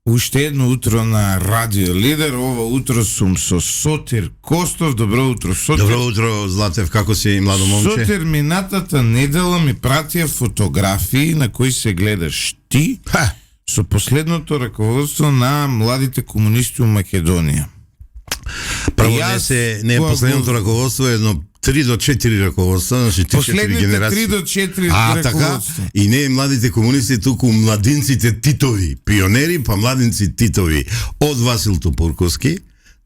Уште едно утро на Радио Лидер. Ова утро сум со Сотир Костов. Добро утро, Сотир. Добро утро, Златев, како си, младо момче? Сотир, минатата недела ми пратија фотографии на кои се гледаш ти со последното раководство на младите комунисти у Македонија. Прво не е последното раководство, едно 3 до 4 раководства, значи 3-4 генерации. 3 до 4 раководства. Така, и не младите комунисти, туку младинците Титови, пионери, па младинци Титови, од Васил Топурковски,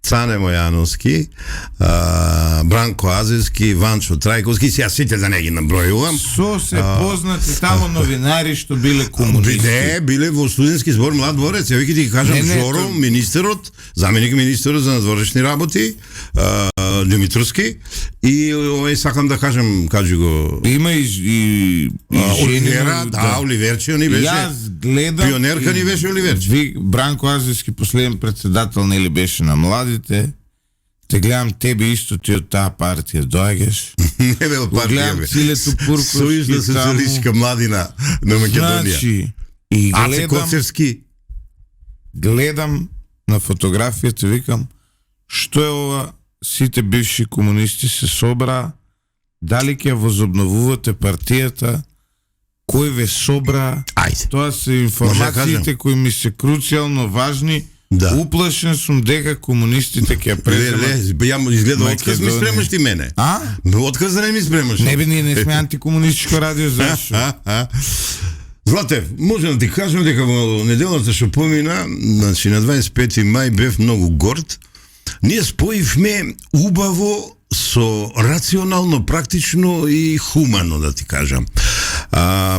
Цане Мојановски, Бранко Азевски, Ванчо Трајковски, сега сите да не ги набројувам. Со се познати тамо новинари што биле комунисти. Биле во студентски збор Млад дворец, ја веќе ти кажам, Жоро, министерот, заменик министерот за надворешни работи, Димитровски, и овој сакам да кажам, кажи го. Има и Оливера, да, Оливерче, ни беше. Јас гледам. Пионерка ни беше Оливерче. Бранко Азевски, последен председател, нели беше на младите. Те гледам тебе исто, ти од таа партија доаѓаш. Не бе од партија, бе. Сојузна социјалистичка младина на Македонија. Значи, и Аце Коцевски. Гледам на фотографијата, викам, што е ова? Сите бивши комунисти се собра, дали ќе возобновувате партијата, кој ве собра? Ајде. Тоа се информациите кои ми се круцијално важни. Да. Уплашен сум дека комунистите ќе преземат. Ја изгледа отказ ми спремаш ти мене. Отказ да не ми спремаш. Не бе, ние не сме антикомунистичко радио, зашо? Златев, можам да ти кажам дека во неделата што помина, значи на 25 мај бев многу горд. Ние споивме убаво со рационално, практично и хумано, да ти кажам.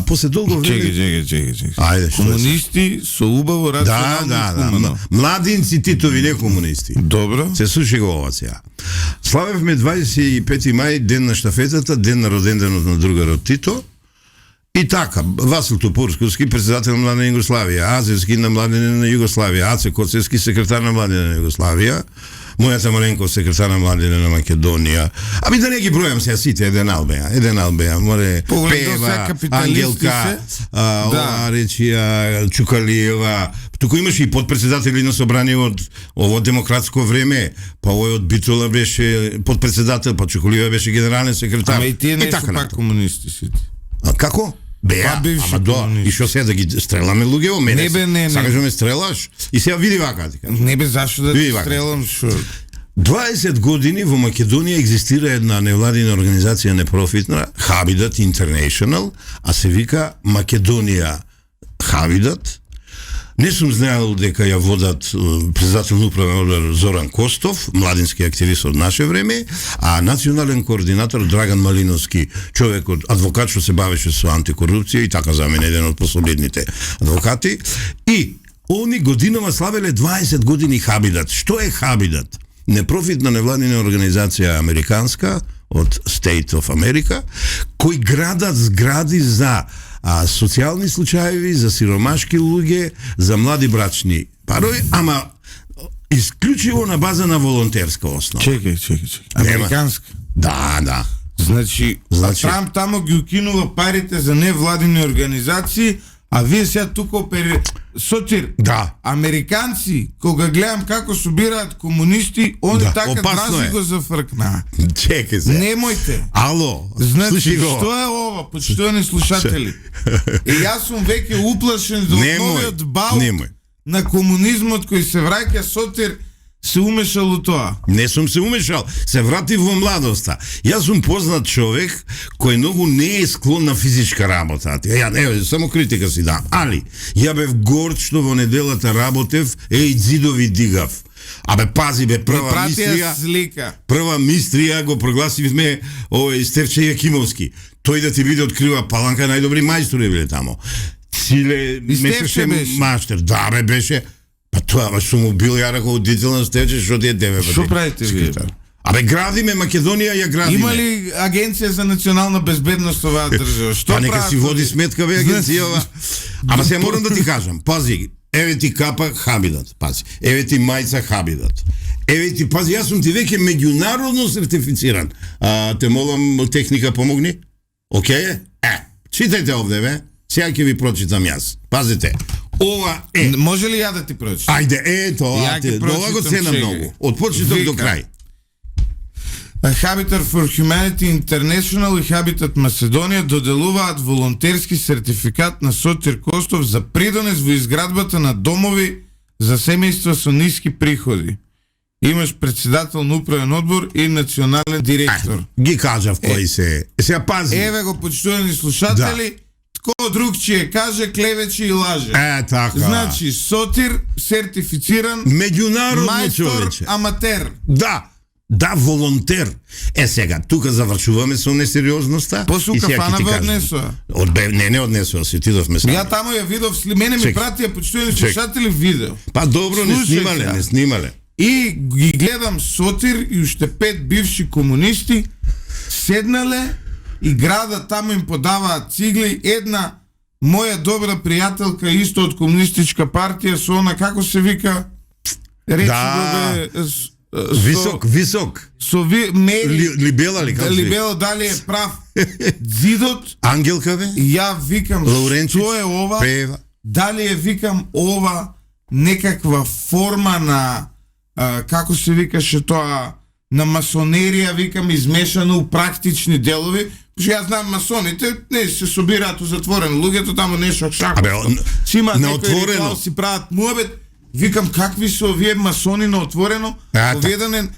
После долго време... Чеки. Ајде, комунисти со убаво, рационално и хумано. Младинци Титови, не комунисти. Добро. Се слушай го ова сега. Славевме 25 мај, ден на штафетата, ден на роденденот на другарот Тито. И така, Васил Топурковски, председател на Младина Југославија, Азевски на Младина на Југославија, Аце Коцевски, секретар на Младина на Југославија, Мојата Маленко, секретар на Младина на Македонија. Аби да не ги бројам сега сите, еден албеја, море Пева, Ангелка, Речија, Чукалиева, туку имаше и подпредседатели на собрание од ово демократско време, па овој од Битола беше подпредседател, па Чукалиева беше генерален секретар. Ама и тие не се пак комунисти сите. Како? Беа, и што се да ги стреламе луѓе во мене? Не. Сакаш да ме стрелаш? И сега види вака ти кажам. Не бе, зашто да ти стрелам? 20 години во Македонија екзистира една невладина организација непрофитна, Habitat International, а се вика Македонија Habitat. Не сум знаел дека ја водат председател на управен одбор Зоран Костов, младински активист од наше време, а национален координатор Драган Малиновски, човек од адвокат што се бавеше со антикорупција и така за мене еден од последните адвокати. И они годинама славеле 20 години Habitat. Што е Habitat? Непрофитна невладина организација американска од State of America, кои градат згради за социјални случаеви, за сиромашки луѓе, за млади брачни парови, ама исклучиво на база на волонтерска основа. Чекај. Американска? Да. Значи, Трамп тамо ги укинува парите за невладини организации, а вие сега тука Сотир, американци, кога гледам како собираат комунисти, они така дрази го зафркна. Чекай се. Немојте. Ало, значи, што е ова, почитувани слушатели? И јас сум веќе уплашен до новиот бал на комунизмот кој се враќа. Сотир се умешал у тоа. Не сум се умешал, се вратив во младоста. Јас сум познат човек кој многу не е склон на физичка работа. Ја само критика си дам. Али, ја бев горд што во неделата работев, зидови дигав. Абе, пази бе, прва мистрија го прогласивме овој Стефче Јакимовски. Тој да ти биде открива паланка, најдобри мајстори биле тамо. Силе месеше маштер. Да, бе, беше. Па тоа сум му бил ја раководител на Стефче, што ти е тебе? Што правите вие? Абе, градиме Македонија, ја градиме. Има ли агенција за национална безбедност оваа држава? Што правите? Па нека си води сметка ве агенцијава. Ама се морам да ти кажам, пази, еве ти капа Habitat, пази. Еве ти мајца Habitat. Еве ти, пази, јас сум ти веќе меѓународно сертифициран. Те молам, техника помогни? Океј? Читајте овде, бе. Сега ќе ви прочитам јас. Пазите. Ова е. Може ли ја да ти прочитам? Ајде, ето, ова го цена многу. Од почеток до крај. Habitat for Humanity International и Habitat Macedonија доделуваат волонтерски сертификат на Сотир Костов за придонес во изградбата на домови за семејства со ниски приходи. Имаш председател на управен одбор и национален директор. Ги кажав кои се. Сега пази. Еве го, почитувани слушатели, кој друг ќе каже, клевечи и лаже. Така. Значи, Сотир сертифициран меѓународно мајстор човече. аматер. Да, волонтер. Сега, тука завршуваме со несериозноста. Посука фана ве однесоа. Не однесоа, се тидовме сами. Ја таму ја видов, мене ми пратија почитувани слушатели видео. Па добро, не снимале. И ги гледам Сотир и уште 5 бивши комунисти седнале и града таму им подаваат цигли. Една моја добра пријателка исто од комунистичка партија со она, како се вика? Речи Висок. Либела ли? Либела, дали е прав? Зидот. Ангелка бе? Ја викам, што е ова? Пева. Дали е, викам, ова некаква форма на, како се викаше тоа, на масонерија, викам, измешано у практични делови. Пошто ја знам масоните, не се собираат у затворен луѓето, таму нешто шако. Симаат некој ритуал, си прават муабет. Викам, какви се овие масони на отворено? Поведане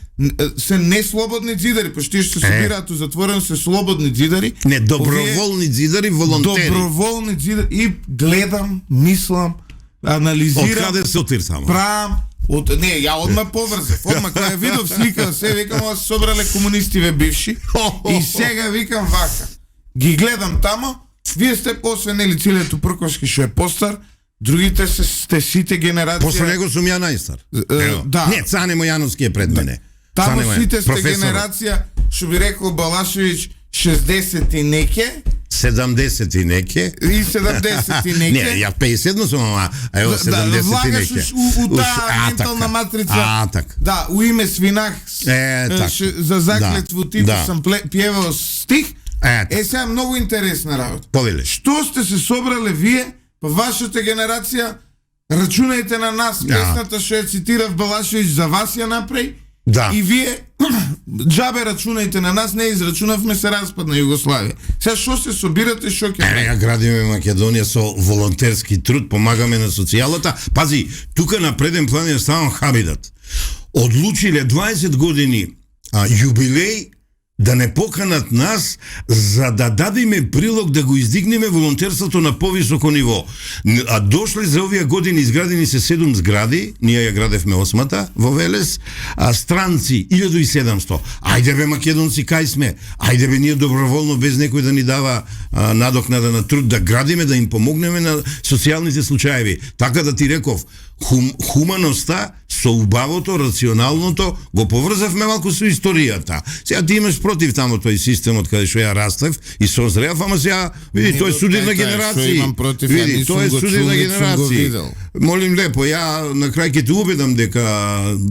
се неслободни дзидари, пошто што се собираат у затворено се слободни дзидари. Не, доброволни дзидари, волонтери. Доброволни дзидари. И гледам, мислам, анализирам. Од каде Сотир само? Правам. Не, ја одма поврзав. Одма кога ја видов слика, се викам, ова се собрале комунистиве бивши. И сега викам вака. Ги гледам тамо, вие сте освен нели Цилето Прковски што е постар, другите сте сите генерација. После него сум ја најстар. Да. Не, Цане Мојановски е пред мене. Таму сите сте генерација, што би рекол Балашевиќ, 60 и неке. 70 и неке. И 70 и неке. Не, ја 57 сум, ама ево 70 и неке. Влагаш у таа ментална матрица. Да, у име свинах за заклетву типу сам пјевал стих. Сега многу интересна работа. Повели. Што сте се собрале вие, па вашата генерација, рачунајте на нас, песната што ја цитирав Балашевиќ за вас ја направи. Да. И вие џабе рачунајте на нас, не израчунавме се распад на Југославија. Сега што се собирате, што ќе ја градиме Македонија со волонтерски труд, помагаме на социјалата. Пази, тука на преден план е ставам Habitat. Одлучиле 20 години јубилеј да не поканат нас за да дадеме прилог да го издигнеме волонтерството на повисоко ниво. А дошли за овие години изградени се 7 згради, ние ја градевме 8-та во Велес, странци 1700. Ајде бе македонци, кај сме? Ајде бе ние доброволно без некој да ни дава надокнада на труд да градиме, да им помогнеме на социјалните случаеви. Така да ти реков, хуманоста со убавото, рационалното го поврзавме малку со историјата. Сега ти имаш против тамо тој системот каде што ја растев и созреав, ама сега види тој е судир на генерации. Види, тој е судир на генерации. Молим лепо, ја на крај ќе те убедам дека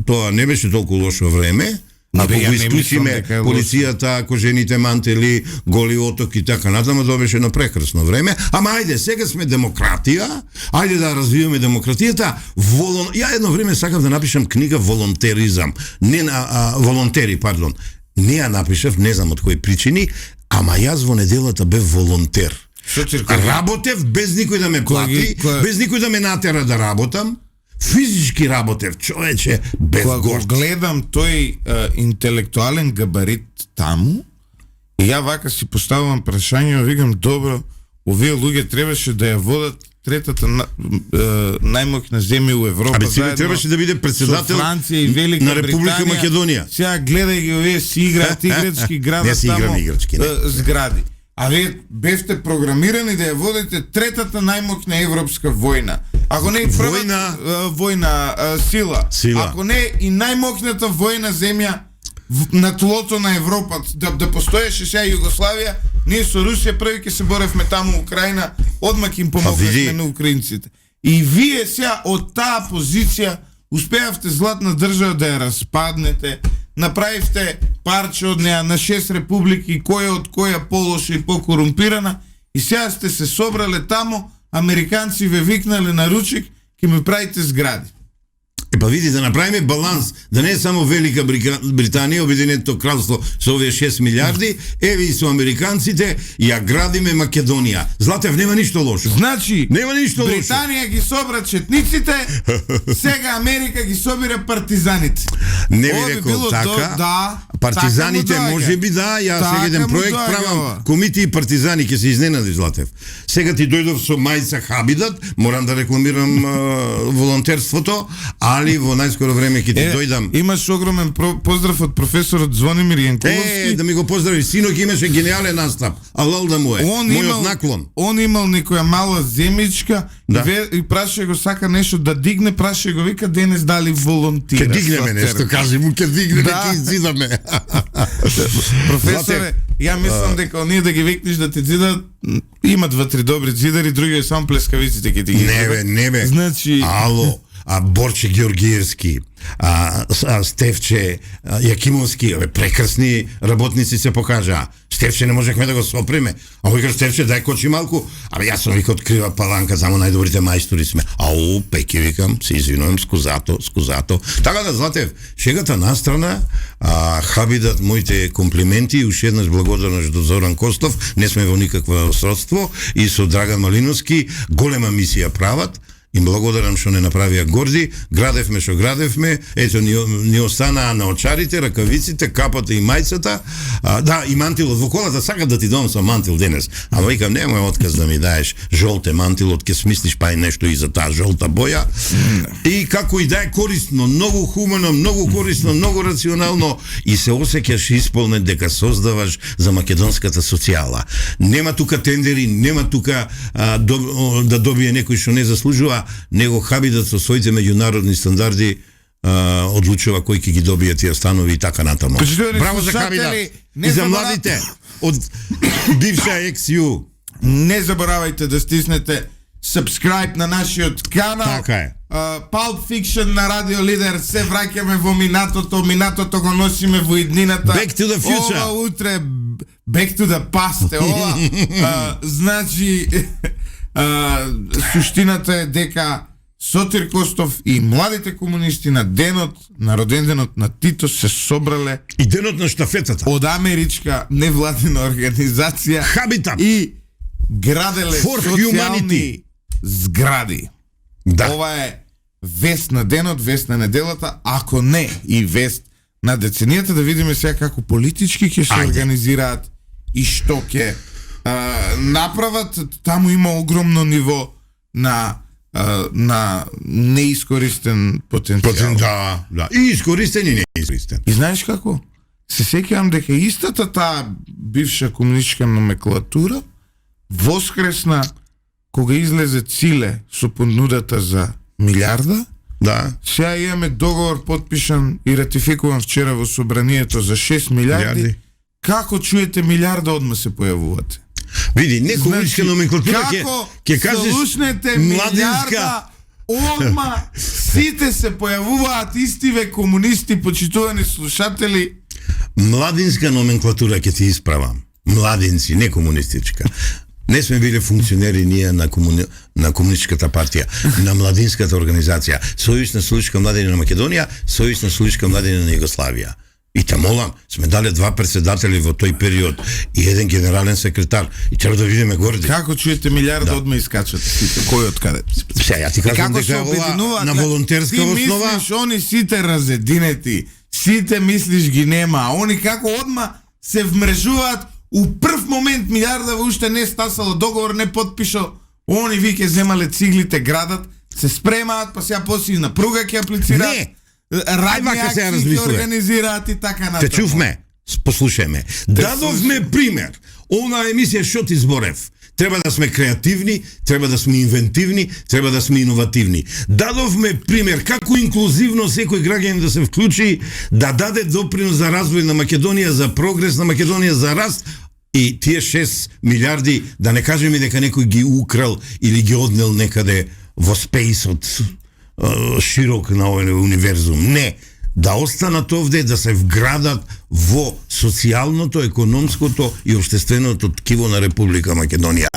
тоа не беше толку лошо време. Ако го исклучиме полицијата, кожените мантели, голи отоки и така натаму, тоа беше едно прекрасно време. Ама ајде, сега сме демократија, ајде да развиваме демократијата. Ја едно време сакав да напишам книга волонтеризам. Волонтери, пардон. Не ја напишав, не знам од кои причини, ама јас во неделата бев волонтер. Работев без никој да ме плати, без никој да ме натера да работам. Физички работев, човече, без горд. Кога гледам тој интелектуален габарит таму, и ја вака си поставувам прашање, викам, добро, овие луѓе требаше да ја водат третата најмоќна земја у Европа. Абе, требаше да биде председател на Република Македонија. Сега гледај ги, овие си играат играчки града таму, згради. А вие бевте програмирани да ја водите третата најмоќна европска војна. Ако не и првата војна сила. Ако не и најмоќната војна земја на тлото на Европа, да постоеше сега Југославија, ние со Русија први ќе се боревме таму Украина, одмак им помогнавме на украинците. И вие сега од таа позиција успеавте златна држава да ја распаднете, направивте парче од неа на 6 републики, која од која полоша и покорумпирана, и сега сте се собрале тамо американци ве викнале на ручек, ќе ми правите згради. Па види, да направиме баланс, да не е само Велика Британија, Обединетото кралство со овие 6 милиарди, еве и со американците, ја градиме Македонија. Златев, нема ништо лошо. Значи, нема ништо лошо. Британија ги собра четниците, сега Америка ги собира партизаните. Не ви рекол така. Партизаните така може би да, ја сега еден проект правам комити партизани, ќе се изненади, Златев. Сега ти дојдов со мајца Хабидат, морам да рекламирам волонтерството, али во најскоро време ќе ти дојдам. Имаш огромен поздрав од професорот Звонимир Јанковски. Да ми го поздрави, синок имаше гениален настап. Алал да му е. Мојот наклон. Он имал некоја мала земјичка и праше го сака нешто да дигне, праше го вика денес дали волонтира. Ке дигнеме нешто, кажи му, ке дигнеме, ке изидаме. Професоре, ја мислам дека оние да ги викнеш да те зидат, имат 2-3 добри зидари, други само плескавиците ќе ти ги изидат. Не бе. Значи, ало. Борче Георгиевски, Стефче Јакимовски, прекрасни работници се покажа. Стефче не можехме да го соприме. А вика Стефче, дај кочи малку. Јас сум вика открива паланка, само најдобрите мајстори сме. Ау, пеки викам, се извинувам, скузато. Така да, Златев, шегата настрана, Хабидат, моите комплименти, уште еднаш благодарност до Зоран Костов, не сме во никакво сродство, и со Драган Малиновски, голема мисија прават. Им благодарам што не направија горди, градевме што градевме, ето ни останаа на очарите, ракавиците, капата и мајцата, да, и мантилот во колата, сакат да ти дам со мантил денес, ама викам, немој отказ да ми даеш жолте мантилот, ке смислиш па и нешто и за таа жолта боја, и како и да е корисно, многу хумано, многу корисно, многу рационално, и се осеќаш исполнет дека создаваш за македонската социјала. Нема тука тендери, нема тука да добие некој што не заслужува, него Хабидат со своите меѓународни стандарди одлучува кој ќе ги добие тие станови и така натаму. Браво за Хабидат и за младите од бивша XU. Не заборавајте да стиснете subscribe на нашиот канал. Така е. Pulp Fiction на Радио Лидер, се враќаме во минатото го носиме во иднината. Back to the future. Ова утре back to the past. Значи суштината е дека Сотир Костов и младите комунисти на роденденот на Тито се собрале и денот на штафетата од америчка невладина организација Хабитат и граделе социјални згради. Да. Ова е вест на денот, вест на неделата, ако не и вест на деценијата, да видиме сега како политички ќе се организираат и што ќе направат. Таму има огромно ниво на неискористен потенцијал. Да. И искористен и неискористен. И знаеш како? Се сеќавам дека истата таа бивша комунистичка номенклатура воскресна кога излезе Циле со понудата за милиарда. Да. Сега имаме договор подпишан и ратификуван вчера во собранието за 6 милиарди. Како чуете милиарда одма се појавувате? Види, не комунистичка номенклатура ќе кажеш слушнете милиарда одма сите се појавуваат истиве комунисти, почитувани слушатели. Младинска номенклатура ќе ти исправам. Младинци, не комунистичка. Не сме биле функционери ние на комунистичката партија, на младинската организација, Сојуз на студентска младина на Македонија, Сојуз на студентска младина на Југославија. И те молам, сме дали 2 председатели во тој период и еден генерален секретар. И треба да видиме горди. Како чуете милиарда одма искачат сите? Кој од каде? Сега, ја ти кажам дека ова на волонтерска основа. Ти мислиш, они сите разединети, сите мислиш ги нема, а они како одма се вмрежуваат. У прв момент милиарда уште не стасало договор, не подпишал, они вике земале циглите, градат, се спремаат, па сега после на пруга ќе аплицираат. Не! Радни акции ќе организираат и така натаму. Те чувме, послушајме. Дадовме пример. Она емисија што ти зборев. Треба да сме креативни, треба да сме инвентивни, треба да сме иновативни. Дадовме пример како инклузивно секој граѓанин да се вклучи, да даде допринос за развој на Македонија, за прогрес на Македонија, за раст, и тие 6 милиарди, да не кажеме дека некој ги украл или ги однел некаде во спејсот широк на овој универзум. Не. да останат овде, да се вградат во социјалното, економското и општественото ткиво на Република Македонија.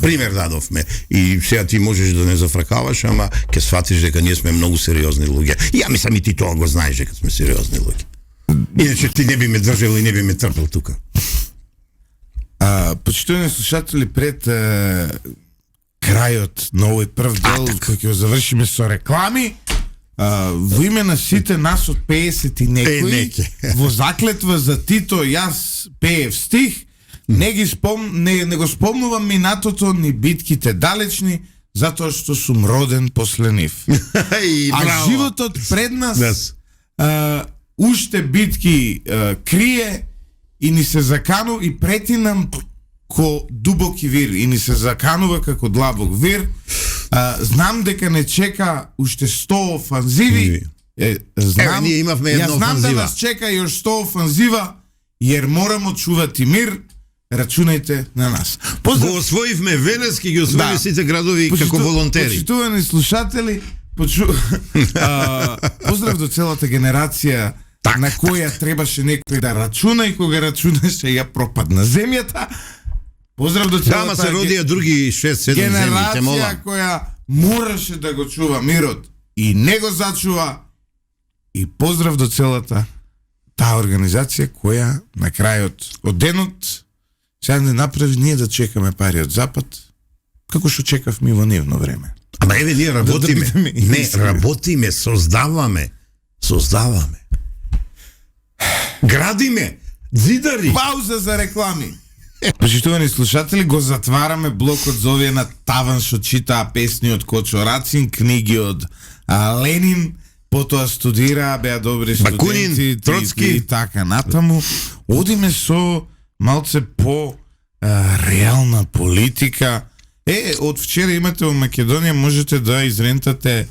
Пример дадовме и сега ти можеш да не зафракаваш, ама ќе сватиш дека ние сме многу сериозни луѓе. Ја мислам и ти тоа го знаеш дека сме сериозни луѓе. Иначе ти не би ме држал и не би ме трпел тука. Почитувани слушатели, пред крајот на овој прв дел, кој ќе го завршиме со реклами, во име на сите нас од 50 и некои, во заклетва за Тито јас пеев стих, не го спомнувам минатото ни битките далечни, затоа што сум роден после нив. А животот пред нас уште битки крие и ни се заканува и прети нам ко дубоки вир и ни се заканува како длабок вир. Знам дека не чека уште 100 офанзиви. Ние имавме една офанзива. Знам да нас чека још 100 офанзива, jer moramo čuvati mir. Рачунајте на нас. Го освоивме Велески, ги освоиме сите градови како волонтери. Почитувани слушатели, поздрав до целата генерација на која требаше некој да рачуна и кога рачунаше ја пропадна земјата. Поздрав до целата се родија други 6-7 земји, те молам. Генерација која мораше да го чува мирот и не го зачува. И поздрав до целата таа организација која на крајот од денот сега не направи ние да чекаме пари од Запад, како што чекавме во нивно време. Ама еве ние работиме. Не, работиме, создаваме. Градиме, зидари. Пауза за реклами. Почитувани слушатели, го затвараме блокот за овие на таван што читаа песни од Кочо Рацин, книги од Ленин, потоа студира, беа добри студенти, Бакунин, Троцки и така натаму. Одиме со малце по реална политика. Од вчера имате во Македонија, можете да изрентате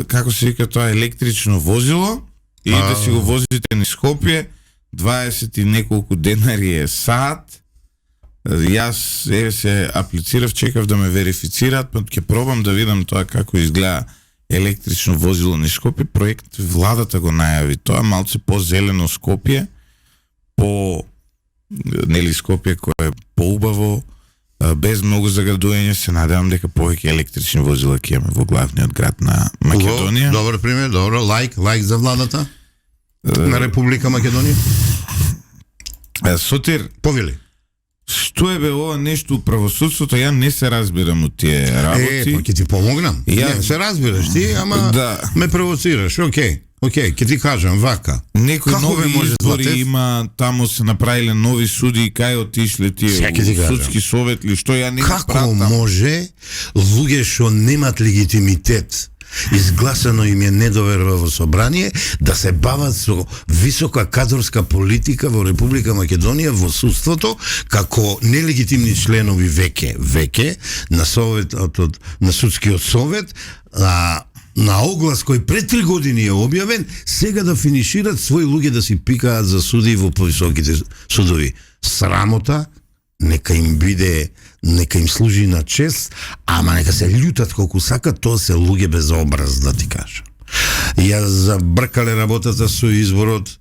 како се вика тоа електрично возило и да си го возите низ Скопје. 20 и неколку денари е саат. Јас се аплицирав, чекав да ме верифицираат, па ќе пробам да видам тоа како изгледа електрично возило низ Скопје. Проект владата го најави тоа, малце по-зелено Скопје, нели Скопје кој е поубаво, без многу заградување. Се надевам дека повеќе електрични возила ќе имаме во главниот град на Македонија. Добар пример, добро. Лайк за владата на Република Македонија. Сотир, повели. Што е бе ова нешто у правосудството? Ја не се разбирам од тие работи. Па ќе ти помогнам. Не се разбираш ти, ама ме провоцираш. Океј, ќе ти кажам вака. Некои нови избори има, таму се направиле нови суди, кај отишле тие судски совет ли, што ја не пратам. Како може луѓе што немат легитимитет, изгласано им е недоверба во собрание, да се бават со висока кадрска политика во Република Македонија во судството, како нелегитимни членови веќе на советот, на судскиот совет, на оглас кој пред 3 години е објавен, сега да финишират своји луѓе да си пикаат за суди во повисоките судови. Срамота, нека им служи на чест, ама нека се љутат колку сакат, тоа се луѓе без образ, да ти кажам. Ја забркале работата со изборот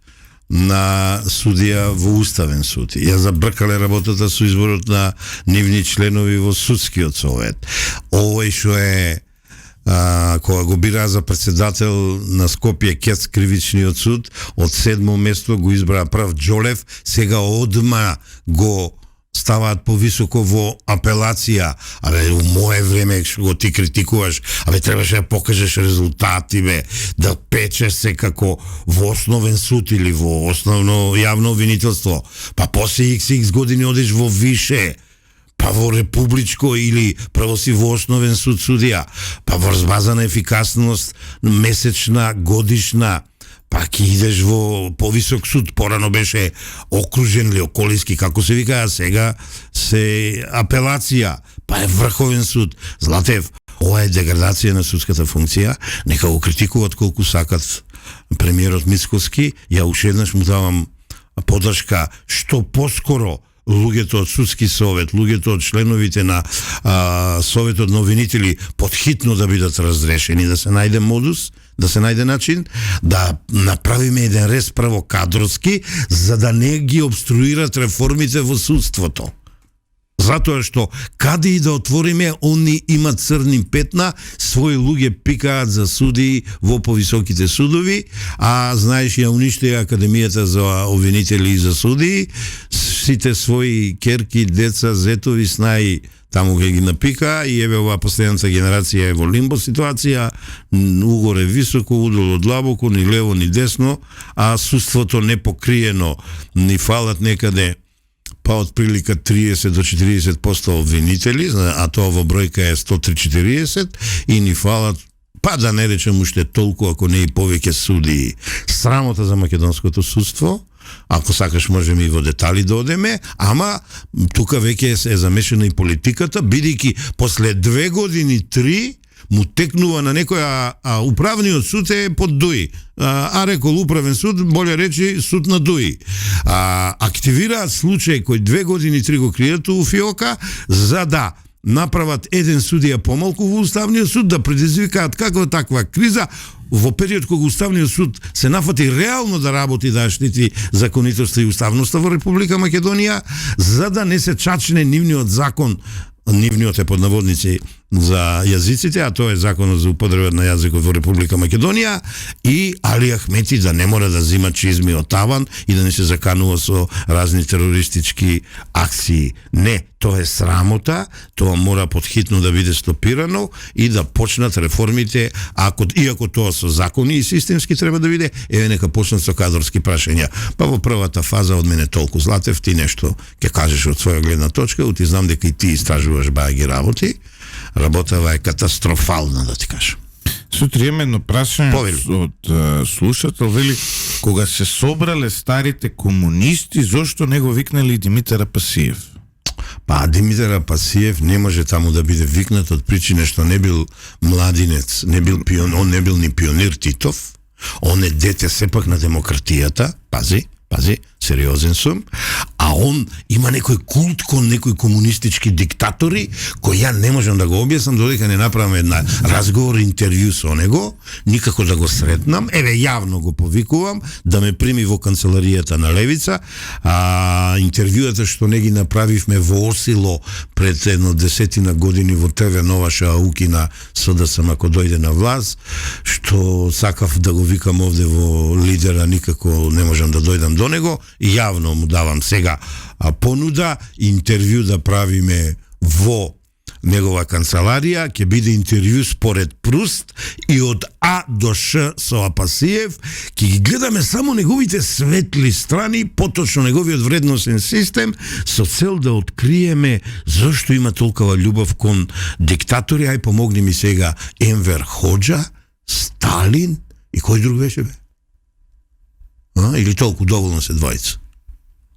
на судија во Уставен суд. Ја забркале работата со изборот на нивни членови во судскиот совет. Овој што е кога го бираа за председател на Скопје Кец кривичниот суд, од 7-мо место го избраа прв Џолев, сега одма го ставаат повисоко во апелација. Абе, у мое време што го ти критикуваш, абе, требаше да покажеш резултати, бе, да печеш се како во основен суд или во основно јавно обвинителство. Па после XX години одиш во више, па во републичко или правоси во основен суд судија, па во разбазана ефикасност месечна, годишна, па ќе идеш во повисок суд. Порано беше окружен или околиски, како се вика, а сега се апелација, па е врховен суд. Златев, ова е деградација на судската функција, нека го критикуват колку сакат премиерот Мицкоски, ја уште еднаш му давам подршка што поскоро луѓето од судски совет, луѓето од членовите на советот на обвинители подхитно да бидат разрешени, да се најде модус, да се најде начин да направиме еден рез прво кадровски, за да не ги обструират реформите во судството. Затоа што каде и да отвориме, они имат црни петна, своји луѓе пикаат за судии во повисоките судови, а знаеш ја уништија Академијата за обвинители и за судии, сите своји керки, деца, зетови, снаи таму ке ги напика и еве оваа последната генерација е во лимбо ситуација, угоре високо, удолу длабоко, ни лево ни десно, а судството непокриено, ни фалат некаде па од прилика 30 до 40% обвинители, а тоа во бројка е 130-40 и ни фалат, па да не речем уште толку, ако не и повеќе судии. Срамота за македонското судство. Ако сакаш можеме и во детали да одеме, ама тука веќе е замешана и политиката, бидејќи после 2 години, 3 му текнува на некој, а управниот суд е под ДУИ. А рекол управен суд, боле речи суд на ДУИ. Активираат случај кој 2 години, 3 го кријат у ФИОКа, за да направат еден судија помалку во Уставниот суд, да предизвикаат каква таква криза, во период кога Уставниот суд се нафати реално да работи, да штити законитоста и уставноста во Република Македонија, за да не се чачне нивниот закон, нивниот е под наводници за јазиците, а тоа е законот за употреба на јазикот во Република Македонија, и Али Ахмети да не мора да зима чизми од таван и да не се заканува со разни терористички акции. Не, тоа е срамота, тоа мора подхитно да биде стопирано и да почнат реформите, иако тоа со закони и системски треба да биде, нека почнат со кадрски прашања. Па во првата фаза од мене толку. Златев, ти нешто ќе кажеш од своја гледна точка, ти знам дека и ти истражуваш баги работи. Работава е катастрофална, да ти кажам. Сутри имаме едно прашање од слушател, вели, кога се собрале старите комунисти, зошто не го викнали Димитар Апасиев? Па Димитар Апасиев не може таму да биде викнат од причина што не бил младинец, он не бил ни пионер Титов, он е дете сепак на демократијата, пази, сериозен сум, а он има некој култ кон некои комунистички диктатори, кој ја не можам да го објаснам додека не направам една разговор, интервју со него, никако да го сретнам, јавно го повикувам да ме прими во канцеларијата на Левица, интервјуата што не ги направивме во Осило пред едно 10 години во ТВ Нова Шаукина СДСМ ако дојде на власт, што сакав да го викам овде во лидера, никако не можам да дојдам до него, и јавно му давам сега понуда, интервју да правиме во негова канцеларија, ќе биде интервју според Пруст и од А до Ш со Апасиев, ќе ги гледаме само неговите светли страни, поточно неговиот вредносен систем, со цел да откриеме зашто има толкова љубов кон диктатори. Ај помогни ми сега Енвер Хоџа, Сталин и кој друг беше бе? Или толку доволно се двајца?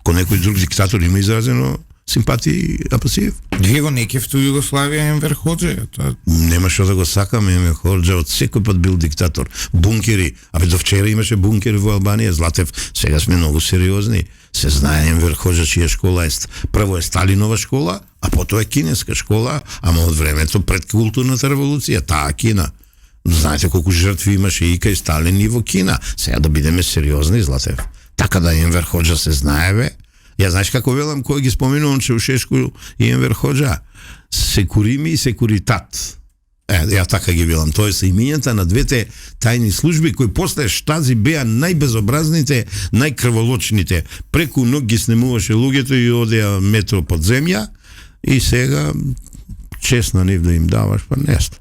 Кон некој друг диктатор има изразено симпатии Апасиев? Вие го не кефте Југославија Енвер Хоџа? Нема што да го сакам, Енвер Хоџа од секој пат бил диктатор. Бункери, до вчера имаше бункери во Албанија, Златев, сега сме многу сериозни. Се знае Енвер Хоџа чија школа е, прво е Сталинова школа, а потоа е кинеска школа, ама од времето пред културната револуција, таа Кина. Знаете колку жртви имаше и кај Сталин и во Кина. Сега да бидеме сериозни, Златев. Така да Енвер Хоџа се знае, бе. Ја знаеш како велам, кој ги споменувам Чаушешку и Енвер Хоџа? Секурими и секуритат. Ја така ги велам. Тоа се имињата на двете тајни служби кои после Штази беа најбезобразните, најкрволочните. Преку ног ги снемуваше луѓето и одеа метро под земја, и сега чест на нив да им даваш, па нешто.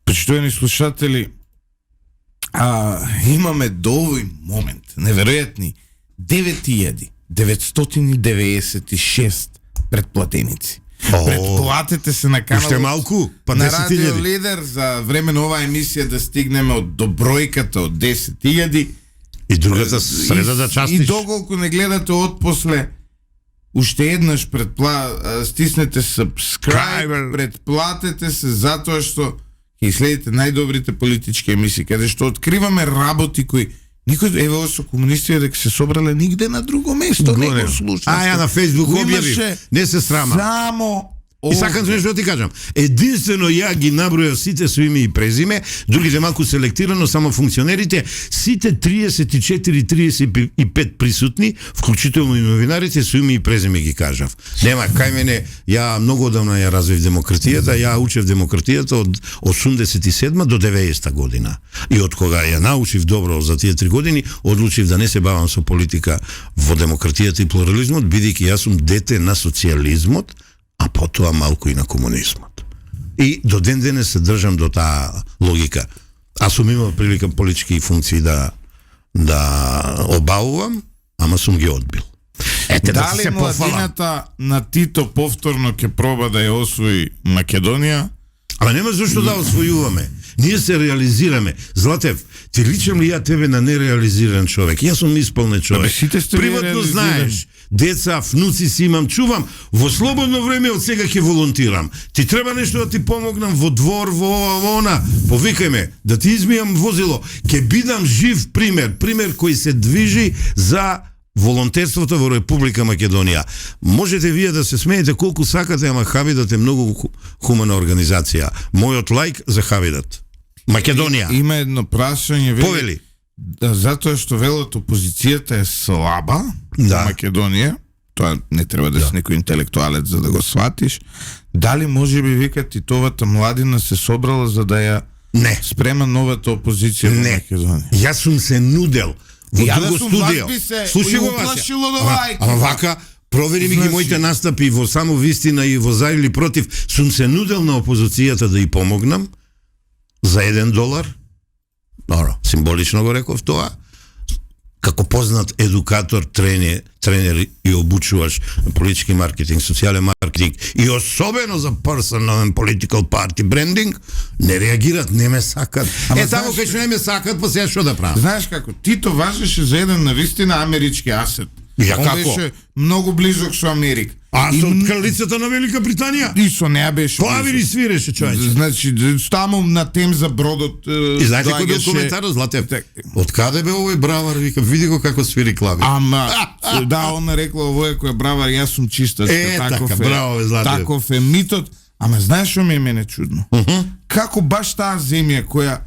Почитувани слушатели, имаме до овој момент неверојатни 996 предплатеници. Предплатете се на каналот. Уште малку, па 10.000. На Радио Лидер за време на оваа емисија да стигнеме до бројката од 10.000. И другата среда да частиш. И доколку не гледате отпосле, уште еднаш стиснете subscribe, предплатете се, затоа што ќе следите најдобрите политички емисии, каде што откриваме работи кои Никој, ево со комунистите дека се собрале нигде на друго место, не го слушате. А ја на Facebook објавив, не се срама. Само И сакам нешто да ти кажам. Единствено ја ги набројав сите со име и презиме, другите малку селектирано, само функционерите, сите 34-35 присутни, вклучително и новинарите, со име и презиме ги кажав. Нема, кај мене, ја многу одамна ја развив демократијата, ја учев демократијата од 87 до 90 година. И од кога ја научив добро за тие 3 години, одлучив да не се бавам со политика во демократијата и плурализмот, бидејќи јас сум дете на социјализмот, а потоа малку и на комунизмот. И до ден денес се држам до таа логика. Аз сум имал прилика политички функции да обавувам, ама сум ги одбил. Ете, да дали се младината на Тито повторно ќе проба да ја освои Македонија? Ама нема зашто да освојуваме. Ние се реализираме. Златев, ти личам ли ја тебе на нереализиран човек? Јас сум исполнет човек. Приватно знаеш, деца, внуци си имам, чувам, во слободно време од сега ќе волонтирам. Ти треба нешто да ти помогнам во двор, во она, повикај ме, да ти измијам возило. Ќе бидам жив пример кој се движи за волонтерството во Република Македонија. Можете вие да се смеете колку сакате, ама Хавидат е многу хумана организација. Мојот лајк за Хавидат. Македонија. Има едно прашање, повели. Затоа што велат опозицијата е слаба да. Македонија, тоа не треба да си некој интелектуалец за да го сватиш. Дали може би вика Титовата младина се собрала за да ја спрема новата опозиција во Македонија? Јас сум се нудел во друго студио. Слушай го Вака. Ама вака, провери ми ги моите настапи во само вистина и во за или против. Сум се нудел на опозицијата да ја помогнам за $1. Добро, символично го реков тоа. Како познат едукатор, тренер и обучуваш политички маркетинг, социјален маркетинг и особено за personal and political party branding, не реагират, не ме сакат. Таму кај што не ме сакат, па сега што да правам? Знаеш како, Тито важеше за еден навистина амерички асет. Он беше многу близок со Америка. А со кралицата на Велика Британија? И со неа беше. Клавири свиреше, човече. Значи, таму на тем за бродот. И знаете кој бил коментарот, Златев? Од каде бе овој бравар? Вика, види го како свири клавир. Ама, да, она рекла овој кој е бравар, јас сум чистачка. Така, браво, Златев. Таков е митот. Ама знаеш што ми е мене чудно? Како баш таа земја која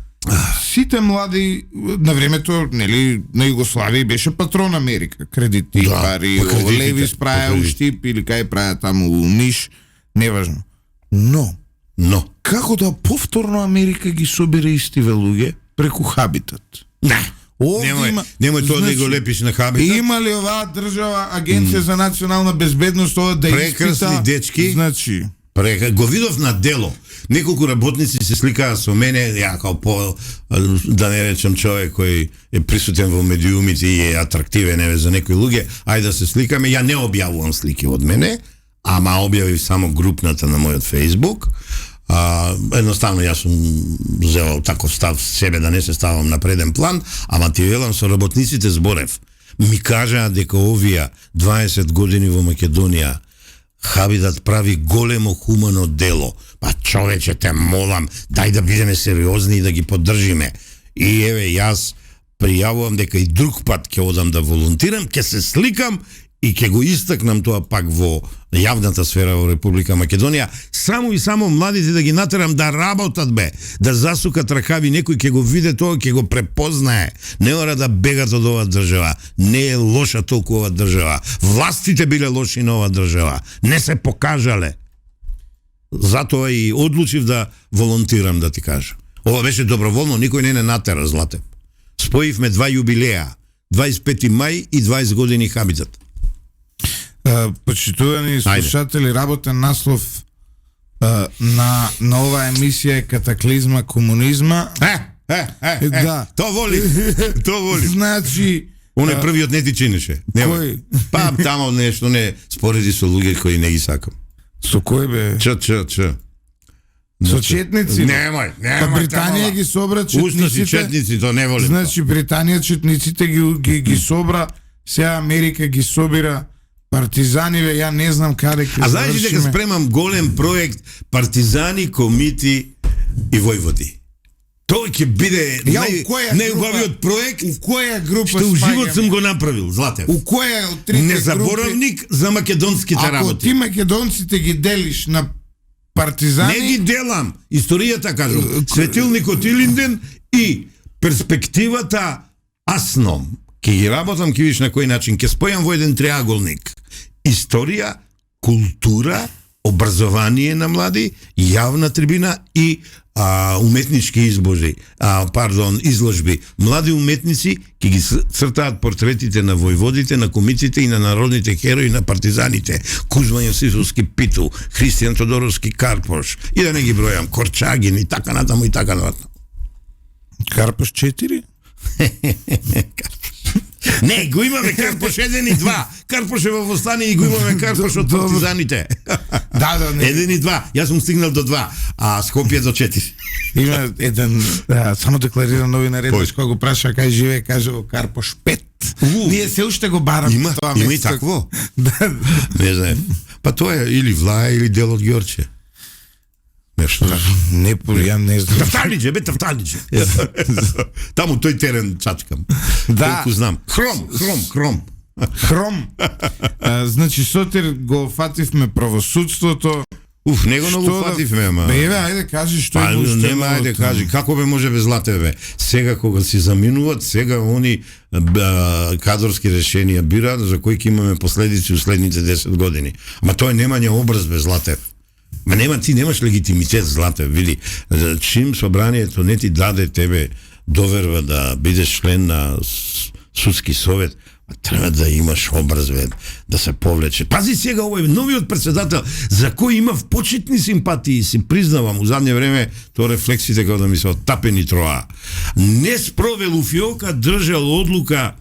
сите млади на времето, нели, на Југославија беше патрон Америка, кредити, пари, леви справа у Штип или кај праја таму у Ниш, неважно. Но како да повторно Америка ги собере истиве луѓе преку Хабитат? Немој тоа да го лепиш на Хабитат. Има ли оваа држава Агенција за национална безбедност ова да прекрасни дечки? Значи го видов на дело. Неколку работници се сликаа со мене, ја као да не речам човек кој е присутен во медиумите и е атрактивен за некои луѓе, ајде да се сликаме. Ја не објавувам слики од мене, ама објавив само групната на мојот Facebook. Едноставно јас сум взел таков став себе да не се ставам на преден план, ама ти велам со работниците зборев. Ми кажаа дека овие 20 години во Македонија Хабидат прави големо хумано дело. Па човече, те молам, дај да бидеме сериозни и да ги поддржиме. И еве, јас пријавувам дека и друг пат ќе одам да волонтирам, ќе се сликам и ќе го истакнам тоа пак во јавната сфера во Република Македонија, само младите да ги натерам да работат да засукат ракави, некој ќе го види тоа, ќе го препознае. Не мора да бегат од оваа држава. Не е лоша толку оваа држава. Властите биле лоши на оваа држава. Не се покажале. Затоа и одлучив да волонтирам, да ти кажам. Ова беше доброволно, никој не натера, Злате. Споивме два јубилеа, 25 мај и 20 години Хабитат. Почитувани слушатели, работен наслов на оваа емисија е Катаклизма комунизма. Да. То воли. Значи, он е првиот не ти чинеше. Кој? Па тамо нешто не спореди со луѓе кои не ги сакам. Со кој бе? Ч. Со четници? Немој. Па Британија ги собра четниците. Устни четници, то не волим. Значи Британија четниците ги собра, сега Америка ги собира партизаниве, ја не знам каде ќе. А знаеш дека спремам голем проект партизани, комити и војводи. Тој ќе биде најубавиот проект. У која група што у живот сум го направил, Златев. У која од трите незаборавник за македонските работи. Ако ти македонците ги делиш на партизани... Не ги делам. Историјата кажам. Светилникот Илинден и перспективата Асном. Ке ги работам, ке виш на кој начин. Ке спојам во еден триаголник. Историја, култура, образование на млади, јавна трибина и уметнички изложби. Млади уметници ќе ги цртаат портретите на војводите, на комиците и на народните херои, на партизаните. Кузма Јосифовски Питу, Христијан Тодоровски Карпош, и да не ги бројам, Корчагин и така натаму и така натаму. Карпош 4? Не, го имаме Карпош 1 и 2. Карпош е во Востани и го имаме Карпош од партизаните. Да, не. 1 и 2. Јас сум стигнал до 2, а Скопје до 4. Има еден само деклариран новинар, кој го праша кај живее, каже Карпош 5. Ние се уште го бараме. Има и такво. Не знам. Па тоа е или Влаја или дел од Ѓорче. Нешто. Не, ја не знам. Тавталиџе. Таму тој терен чачкам. Да. Колку знам. Хром. Значи, Сотир го фативме правосудството. Него не го фативме, ама. Еве, ајде кажи што е го устело. Нема, ајде кажи, како може без Златеве? Сега кога си заминуваат, сега они кадрски решенија бираат за кои ќе имаме последици у следните 10 години. Ама тој немање образ без Златев. Ти немаш легитимитет, Златев, види. Чим собранието не ти даде тебе доверба да бидеш член на судски совет, треба да имаш образ, да се повлече. Пази сега овој новиот председател, за кој имав почетни симпатии, си признавам, у задње време тоа рефлексите како да ми се оттапени троа. Не спровел у фиока, држал одлука,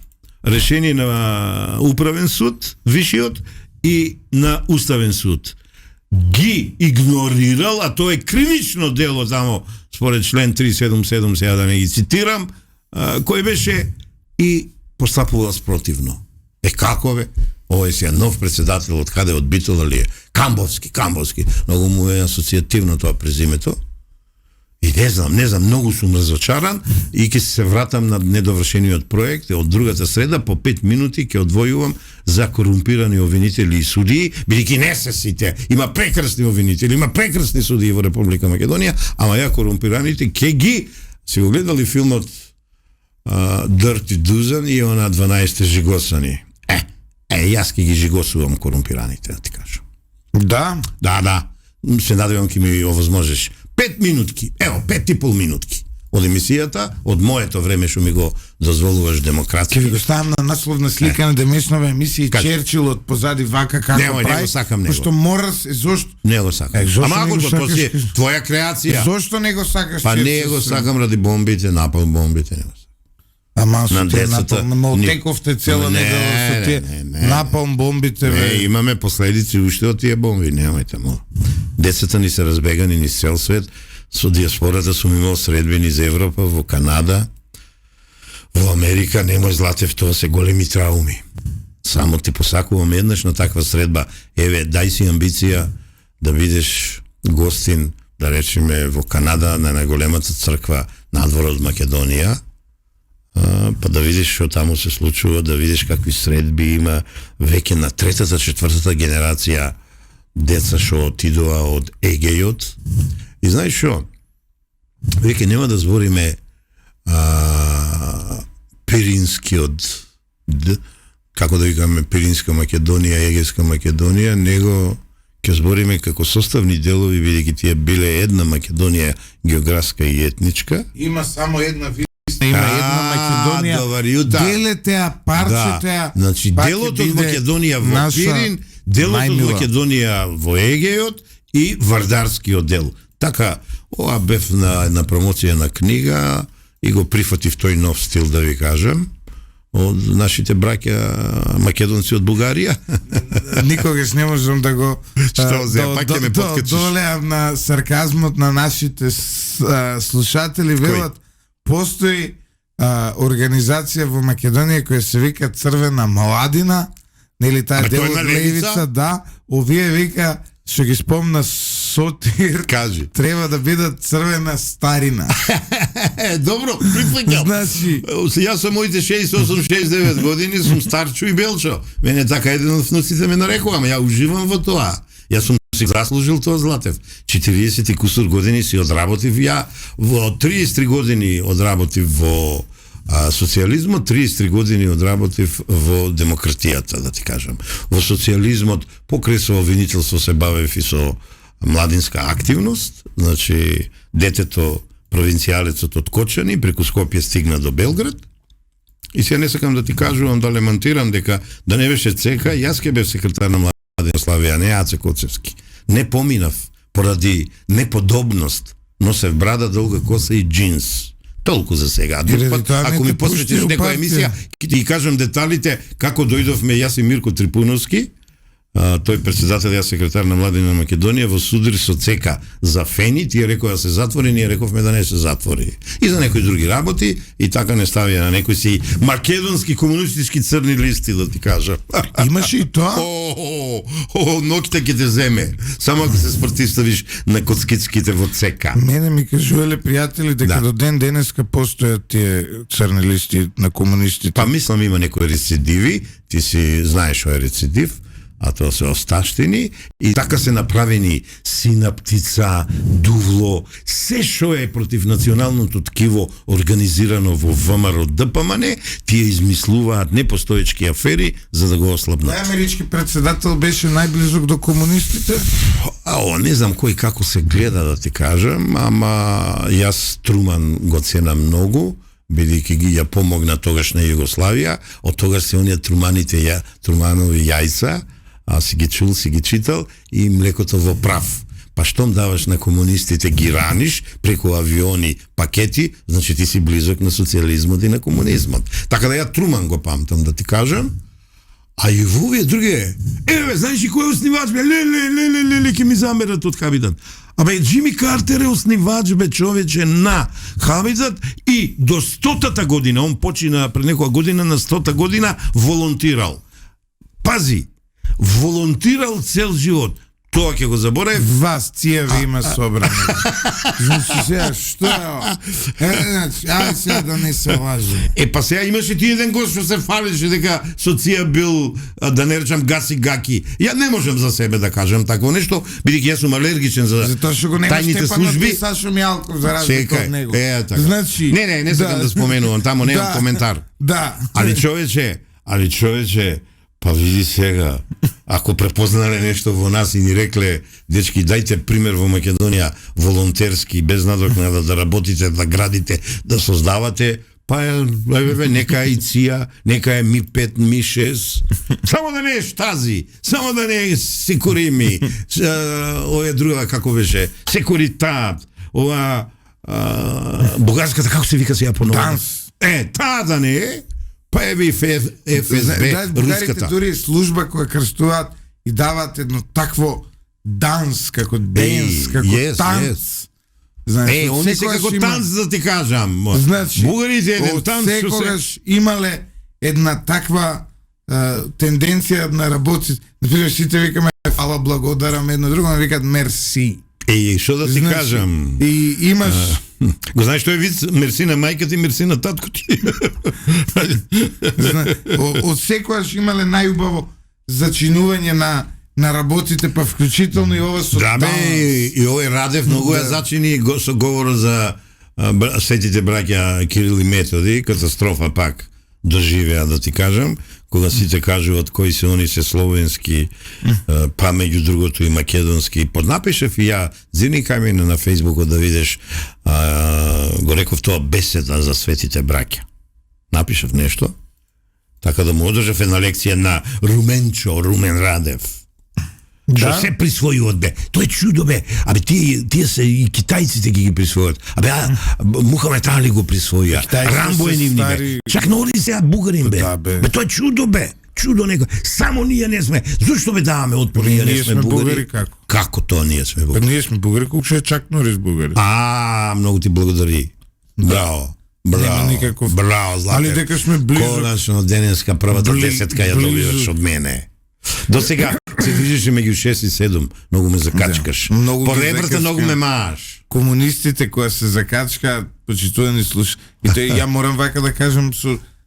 решение на управен суд, вишиот, и на уставен суд. Ги игнорирал, а тоа е кривично дело тамо, според член 377, сега да не ги цитирам, кој беше и постапувал спротивно. Како бе? Овој сега нов председател од каде, од Битола ли е? Камбовски. Многу му е асоцијативно тоа презимето. И не знам, многу сум разочаран и ќе се вратам на недовршениот проект. Од другата среда по 5 минути ќе одвојувам за корумпирани обвинители и судии, бидејќи не се сите. Има прекрасни обвинители, има прекрасни судии во Република Македонија, ама ја корумпираните ќе ги си го гледали филмот Dirty Dozen и она 12 жигосани. Јас ќе ги жигосувам корумпираните, да ти кажам. Да? Да. Се надевам ќе ми овозможеш. 5 минутки, 5,5 минутки од емисијата, од моето време што ми го дозволуваш демокрација. Ќе ви го ставам на насловна слика на демеснова емисија Черчил од позади вака како прави. Не го сакам него. Што морас, зошто? Не го сакам. Ама ако тоа си твоја креација. Зошто не го сакаш? Па не го сакам ради бомбите, напал бомбите, не го сакам. Ама со те отековте цела недела со те напалм бомбите. Не, имаме последици уште од тие бомби, немајте му. Децата ни се разбегани низ цел свет, со диаспората сум имал средбени за Европа, во Канада, во Америка, немој Златев, тоа се големи трауми. Само ти посакувам еднаш на таква средба. Еве, дај си амбиција да бидеш гостин, да речеме, во Канада, на најголемата црква надвор од Македонија, па да видиш што таму се случува, да видиш какви средби има веќе на третата, четвртата генерација деца што отидоа од Егејот. И знаеш што? Веќе нема да збориме Пиринскиот, како да викаме Пиринска Македонија, Егејска Македонија, него ќе збориме како составни делови, бидејќи тие биле една Македонија географска и етничка. Има само една има една Македонија. Делете парчете. Значи делот од Македонија во Пирин, делот од Македонија во Егејот и Вардарскиот дел. Така, ова бев на промоција на книга и го прифатив тој нов стил, да ви кажам, од нашите браќа македонци од Бугарија. Никогаш не можам да го долеам на сарказмот на нашите слушатели. Велат, постои организација во Македонија која се вика Црвена младина, нели таа дел од левица, да, овие вика, што ги спомна Сотир кажи. Треба да бидат црвена старина. Добро, прифаќам. Значи, јас со моите 68-69 години сум старчо и белчо. Мене така еден од внуците ме нарекува, ама ја уживам во тоа. Јас сум си заслужил тоа, Златев. 40 и кусур години си одработив ја, во 33 години одработив во социјализмот, 33 години одработив во демократијата, да ти кажам. Во социјализмот покрај со обвинителство се бавев и со младинска активност, значи детето провинцијалецот од Кочани преку Скопје стигна до Белград. И сега не сакам да ти кажувам, да лемантирам дека да не беше ЦК, јас ке бев секретар на Младина Југославија, не Аце Коцевски. Не поминав поради неподобност. Носев брада, долга коса и джинс. Толку за сега. Друг пат, ако ми посветиш некоја емисија, ќе ти кажам деталите како дојдовме јас и Мирко Трипуновски, тој председател, јас секретар на Младина Македонија, во суди со ЦК за Фени, тие рекоа да се затвори, ние рековме да не се затвори. И за некои други работи, и така не ставија на некои си македонски комунистички црни листи, да ти кажам. Имаше и тоа? Ноките ќе те земе. Само ако се спротивставиш на коцкичките во ЦК. Мене ми кажувале пријатели дека до ден денеска постојат тие црни листи на комунистите. Па мислам има некои рецидиви, ти си знаеш што е рецидив, а тоа се осташтини, и така се направени синаптица, дувло, се што е против националното ткиво организирано во ВМРО ДПМН, тие измислуваат непостоечки афери за да го ослабнат. Амерички председател беше најблизок до комунистите? Не знам кој како се гледа, да ти кажам, ама јас Труман го ценам многу, бидејќи ги ја помогна тогаш на Југославија, од тогаш се оние Труманови јајца, си ги чул, си ги читал, и млекото во прав. Па штом даваш на комунистите ги раниш преку авиони, пакети, значи ти си близок на социјализмот и на комунизмот. Така да ја Труман го памтам, да ти кажам. А и во овие други, знаеш ли кој е оснивач, бе? Ле, ке ми замерат од Хабидат. Абе, Джими Картер е оснивач, бе, човече, на Хабидат, и до 100-та година, он почина пред некоја година, на 100-та година волонтирал. Пази, волонтирал цел живот. Тоа ќе го заборев. Вас цијеви има собрани. Значи сега, што е? Ај сега да не се лаже. Па сега имаше ти еден гост што се фалеше дека со ција бил, да не речам, гаси гаки. Ја не можам за себе да кажам такво нешто, бидејќи јас сум алергичен за тајните служби. Сашо Мјалков за разлика од него. Така. Значи, не сакам да споменувам, тамо немам коментар. Да. Али човече, па види сега, ако препознале нешто во нас и ни рекле, дечки, дајте пример во Македонија, волонтерски, без надокнада да работите, да градите, да создавате, па нека е и ЦИА, нека е Ми-5, Ми-6, само да не е Штази, само да не е Секурими, ова друга, како беше, Секуритат, ова бугарската, како се вика сега поново? Данс. Таа да не е, па еви ФСБ, руската. Дури служба која крстуваат и даваат едно такво данс, како денс, како танц. Они се како танц, да ти кажам. Значи, бугарите еден танц. Секогаш имале една таква тенденција на работите. Например, сите викаме фала, благодарам, едно друго, ме викат мерси. Што да ти кажам? И имаш... Го знаеш што е вид? Мерси на мајката и мерси на татко ти. Од секојаш имале најубаво зачинување на работите, па вклучително и ова со данс. Да, бе, и овој Радев многу ја зачини со говорот за светите браќа Кирил и Методи, катастрофа пак доживеа, да ти кажам, кога сите кажуваат кои се они се словенски, па меѓу другото и македонски. Поднапишев и ја, зирникај ми на Фейсбукот да видиш, го реков тоа беседа за светите браќа. Напишев нешто, така да му одржав една лекција на Румен Радев. Што се присвојуват, бе. Тоа е чудо, бе. Абе, тие се и китајците ги присвојуват. Абе, Мухамед Али го присвоја. Рамбо е нивни, бе. Чак Нори сега бугарин, бе. Бе, тоа е чудо, бе. Чудо некој. Само ние не сме. Зошто бе даваме отпор? Ние не сме бугари. Како тоа ние сме бугари? Ние сме бугари, колку ше чак Норис бугари. Многу ти благодари. Браво. Браво, Златев. Али дека сме близо. Конечно, денеска првата десетка ја добиваш од мене. До сега, се движеше меѓу 6 и 7, многу ме закачкаш. По ребрата многу ме мааш. Комунистите кои се закачкаат, почитувани слуш. И тој ја морам вака да кажам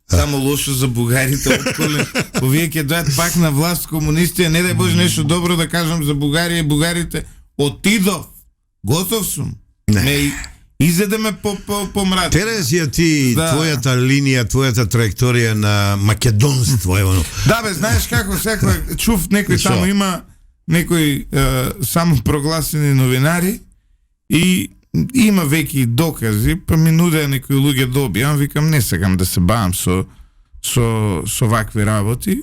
само лошо за бугарите отколе. Овие ќе дојат пак на власт комунисти, не дај Боже нешто добро да кажам за Бугарија и бугарите. Отидов. Готов сум. Ме изедеме по мрак. Терезија ти, твојата линија, твојата траекторија на македонство, ево. Да бе, знаеш како секој чув некој таму има некои само прогласени новинари и има веќе докази, па ми нудеа некои луѓе да објавам, викам не сакам да се бавам со вакви работи.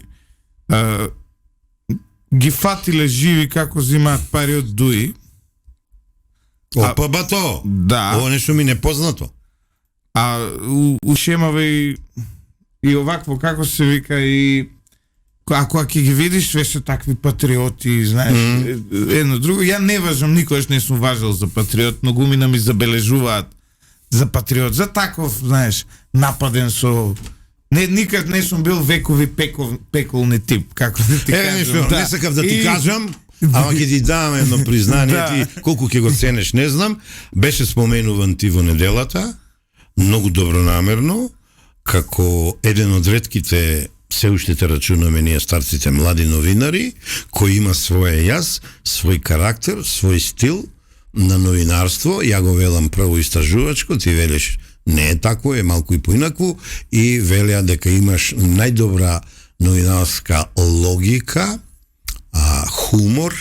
Ги фатиле живи како зимаат пари од дуи. Опа бато. Да. Ова нешто ми непознато. У шемаве и овакво како се вика и ако ќе ги видиш веше такви патриоти, знаеш, едно друго. Ја не важам, никогаш не сум важал за патриот, многу мина ми забележуваат за патриот, за таков, знаеш, нападен со никад не сум бил векови пеколни тип, како да ти кажам. Нешто, не сакав да ти кажам, ама ќе ти дам едно признание, ти колку ќе го ценеш, не знам. Беше споменуван ти во неделата, многу добронамерно, како еден од ретките се уште те рачунаме ние старците млади новинари, кој има своја јас, свој карактер, свој стил на новинарство. Ја го велам прво истражувачко, ти велиш не е тако, е малку и поинакво, и велја дека имаш најдобра новинарска логика, хумор,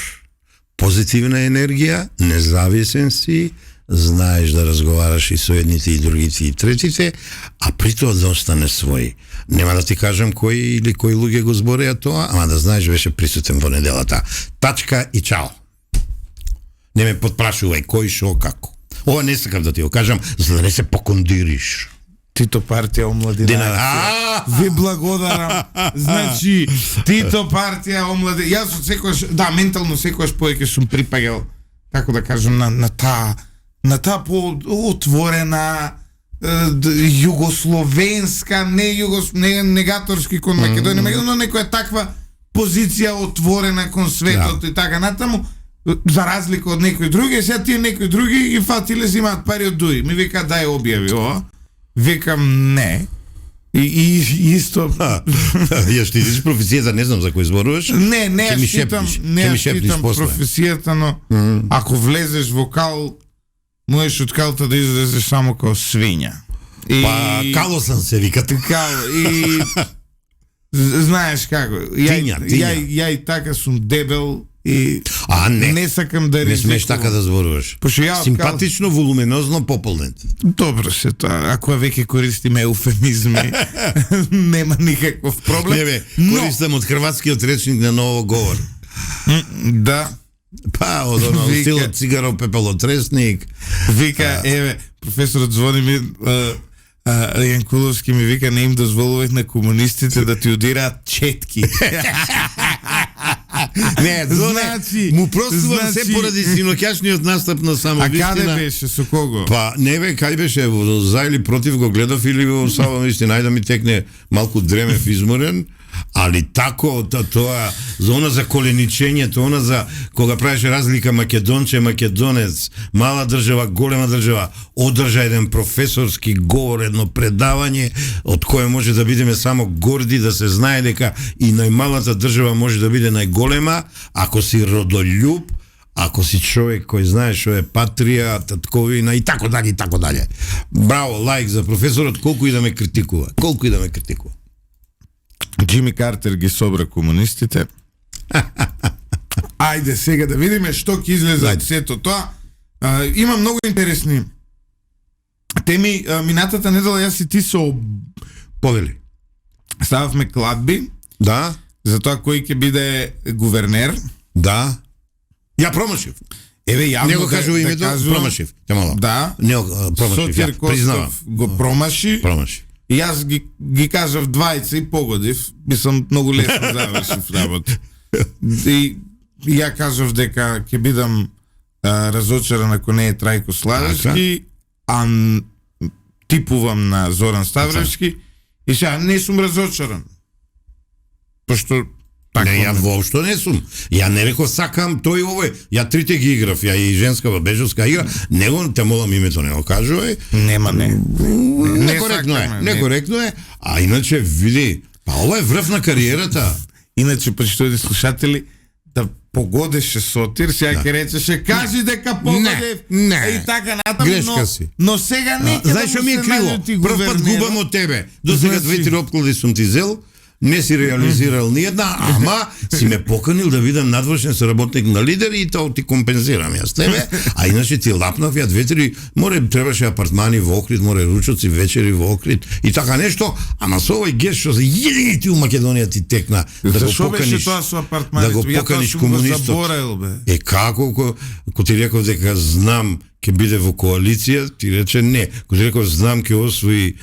позитивна енергија, независен си, знаеш да разговараш и со едните и другите и третите, а при тоа да остане свој. Нема да ти кажам кој или кои луѓе го збореа тоа, ама да знаеш беше присутен во неделата. Тачка и чао. Не ме подпрашувај кој, шо, како. Ова не сакам да ти го кажам, за да не се покондириш. Тито партија омладина. Ви благодарам. Значи, Тито партија омладина. Јас од секојаш, ментално секојаш повеќе сум припаѓал, како да кажам, на таа по-отворена југословенска, не негаторски кон Македонија, но некоја таква позиција отворена кон светот и така натаму, за разлика од некои други. Сега тие некои други и фатиле зимаат пари од дуи. Ми вика дај објави ова. Викам не. И исто. Ја штитиш професијата, не знам за кој зборуваш. Не штитам професијата, но ако влезеш во кал, можеш од калта да излезеш само како свиња. Па калосан се вика. И знаеш како, ја и така сум дебел и не сакам да ризикувам. Не смеш така да зборуваш. Симпатично, волуменозно, пополнет. Добро се тоа, ако веќе користиме еуфемизми, нема никаков проблем. Не бе, користам од хрватскиот речник на ново говор. Да. Па, од стилот цигаро пепелотресник. Вика, еве, професорот звони ми, Јанкуловски ми вика, не им дозволувај на комунистите да ти удираат четки. Не, значи, му простувам се поради синоќашниот настап на Самовистина. А каде беше, со кого? Па, не бе, кај беше, за или против го гледав или во Самовистина, ајде да ми текне малку дремев изморен, али тако, тоа, за она за коленичењето, она за кога правеше разлика македонче, македонец, мала држава, голема држава, одржа еден професорски говор, едно предавање, од кое може да бидеме само горди, да се знае дека и најмалата држава може да биде најголема, ако си родолюб, ако си човек кој знае што е патрија, татковина и така дали, и така дали. Браво, лајк за професорот, колку и да ме критикува. Джими Картер ги собра комунистите. Ајде сега да видиме што ќе излезе од сето тоа. Има многу интересни теми. Минатата недела јас и ти со повели. Стававме кладби. Да. За тоа кој ќе биде гувернер. Да. Ја промашив. Еве јавно не го кажува името, промашив. Да. Не промашив. Сотир Костов го промаши. И јас ги кажав двајца и погодив, мислам многу лесно завршив работа. И ја кажав дека ќе бидам разочаран ако не е Трајко Славевски, а типувам на Зоран Ставревски и сега не сум разочаран. Пошто Не, ја воопшто не сум. Ја не реков сакам тој овој. Ја трите ги играв, ја и женскава бежовска игра. Него те молам името не го кажувај. Нема не. Некоректно е. А иначе види, па ова е врв на кариерата. Иначе почитувани слушатели, да погодеше Сотир, сега ќе речеше кажи дека погодев. И така натаму, грешка си. Но сега нека знаеш што ми е криво? Прв пат губам од тебе. До сега 2-3 опклади сум ти зел. Не си реализирал ни една, ама си ме поканил да видам надвршен соработник на Лидер и тоа ти компензирам јас тебе, а иначе ти лапнав ја 2-3, требаше апартмани во Охрид, ручоци вечери во Охрид и така нешто, ама со овој гест што за едини ти у Македонија ти текна да го поканиш, да го поканиш комунистот. Како ти реков дека знам ќе биде во коалиција, ти рече не. Кога ти реков знам ќе освои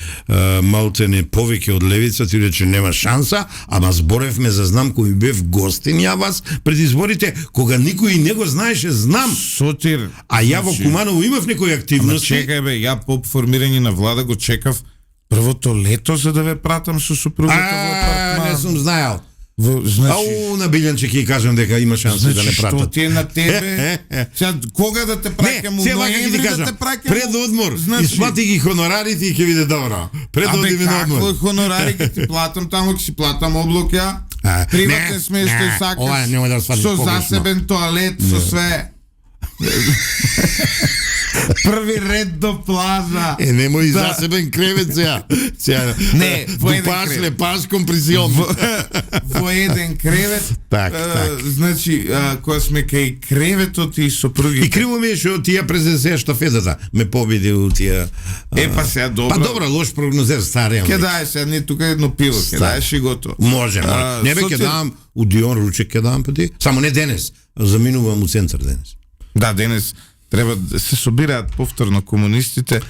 малтене повеќе од левица, ти рече нема шанса, ама зборевме за знам кој бев гостин ја вас пред изборите, кога никој не го знаеше знам. Сотир. А ја во Куманово имав некои активности. Ама чекај бе, ја по формирање на влада го чекав првото лето за да ве пратам со супругата во апартман. Не сум знаел. Значи, на Билјанче ќе кажам дека има шанси да не пратат. Што ти е на тебе? Сега кога да те праќам? Не, ноември да те праќам. Пред одмор, исплати ги хонорарите и ќе биде добро. Пред одиме на одмор. Како хонорари ќе ти платам таму, ќе си платам облоќа. Приватен смештај сакаш. Со засебен тоалет, со све. Први ред до плажа. Немој засебен кревет сега. Не, во еден кревет. Лепаш компресион. Во еден кревет. Так. Значи, кога сме кај креветот и сопругите. И криво ми е што тие презенсеа штафетата. Ме победи у тие. Па сега добро. Па добро, лош прогнозер, старијам. Ке даеш сега не тука едно пиво, ке даеш и готово. Може. Не бе, ке дам у Дион Ручек ке дам пати. Само не денес. Заминувам у центар денес. Да, денес треба да се собираат повторно комунистите.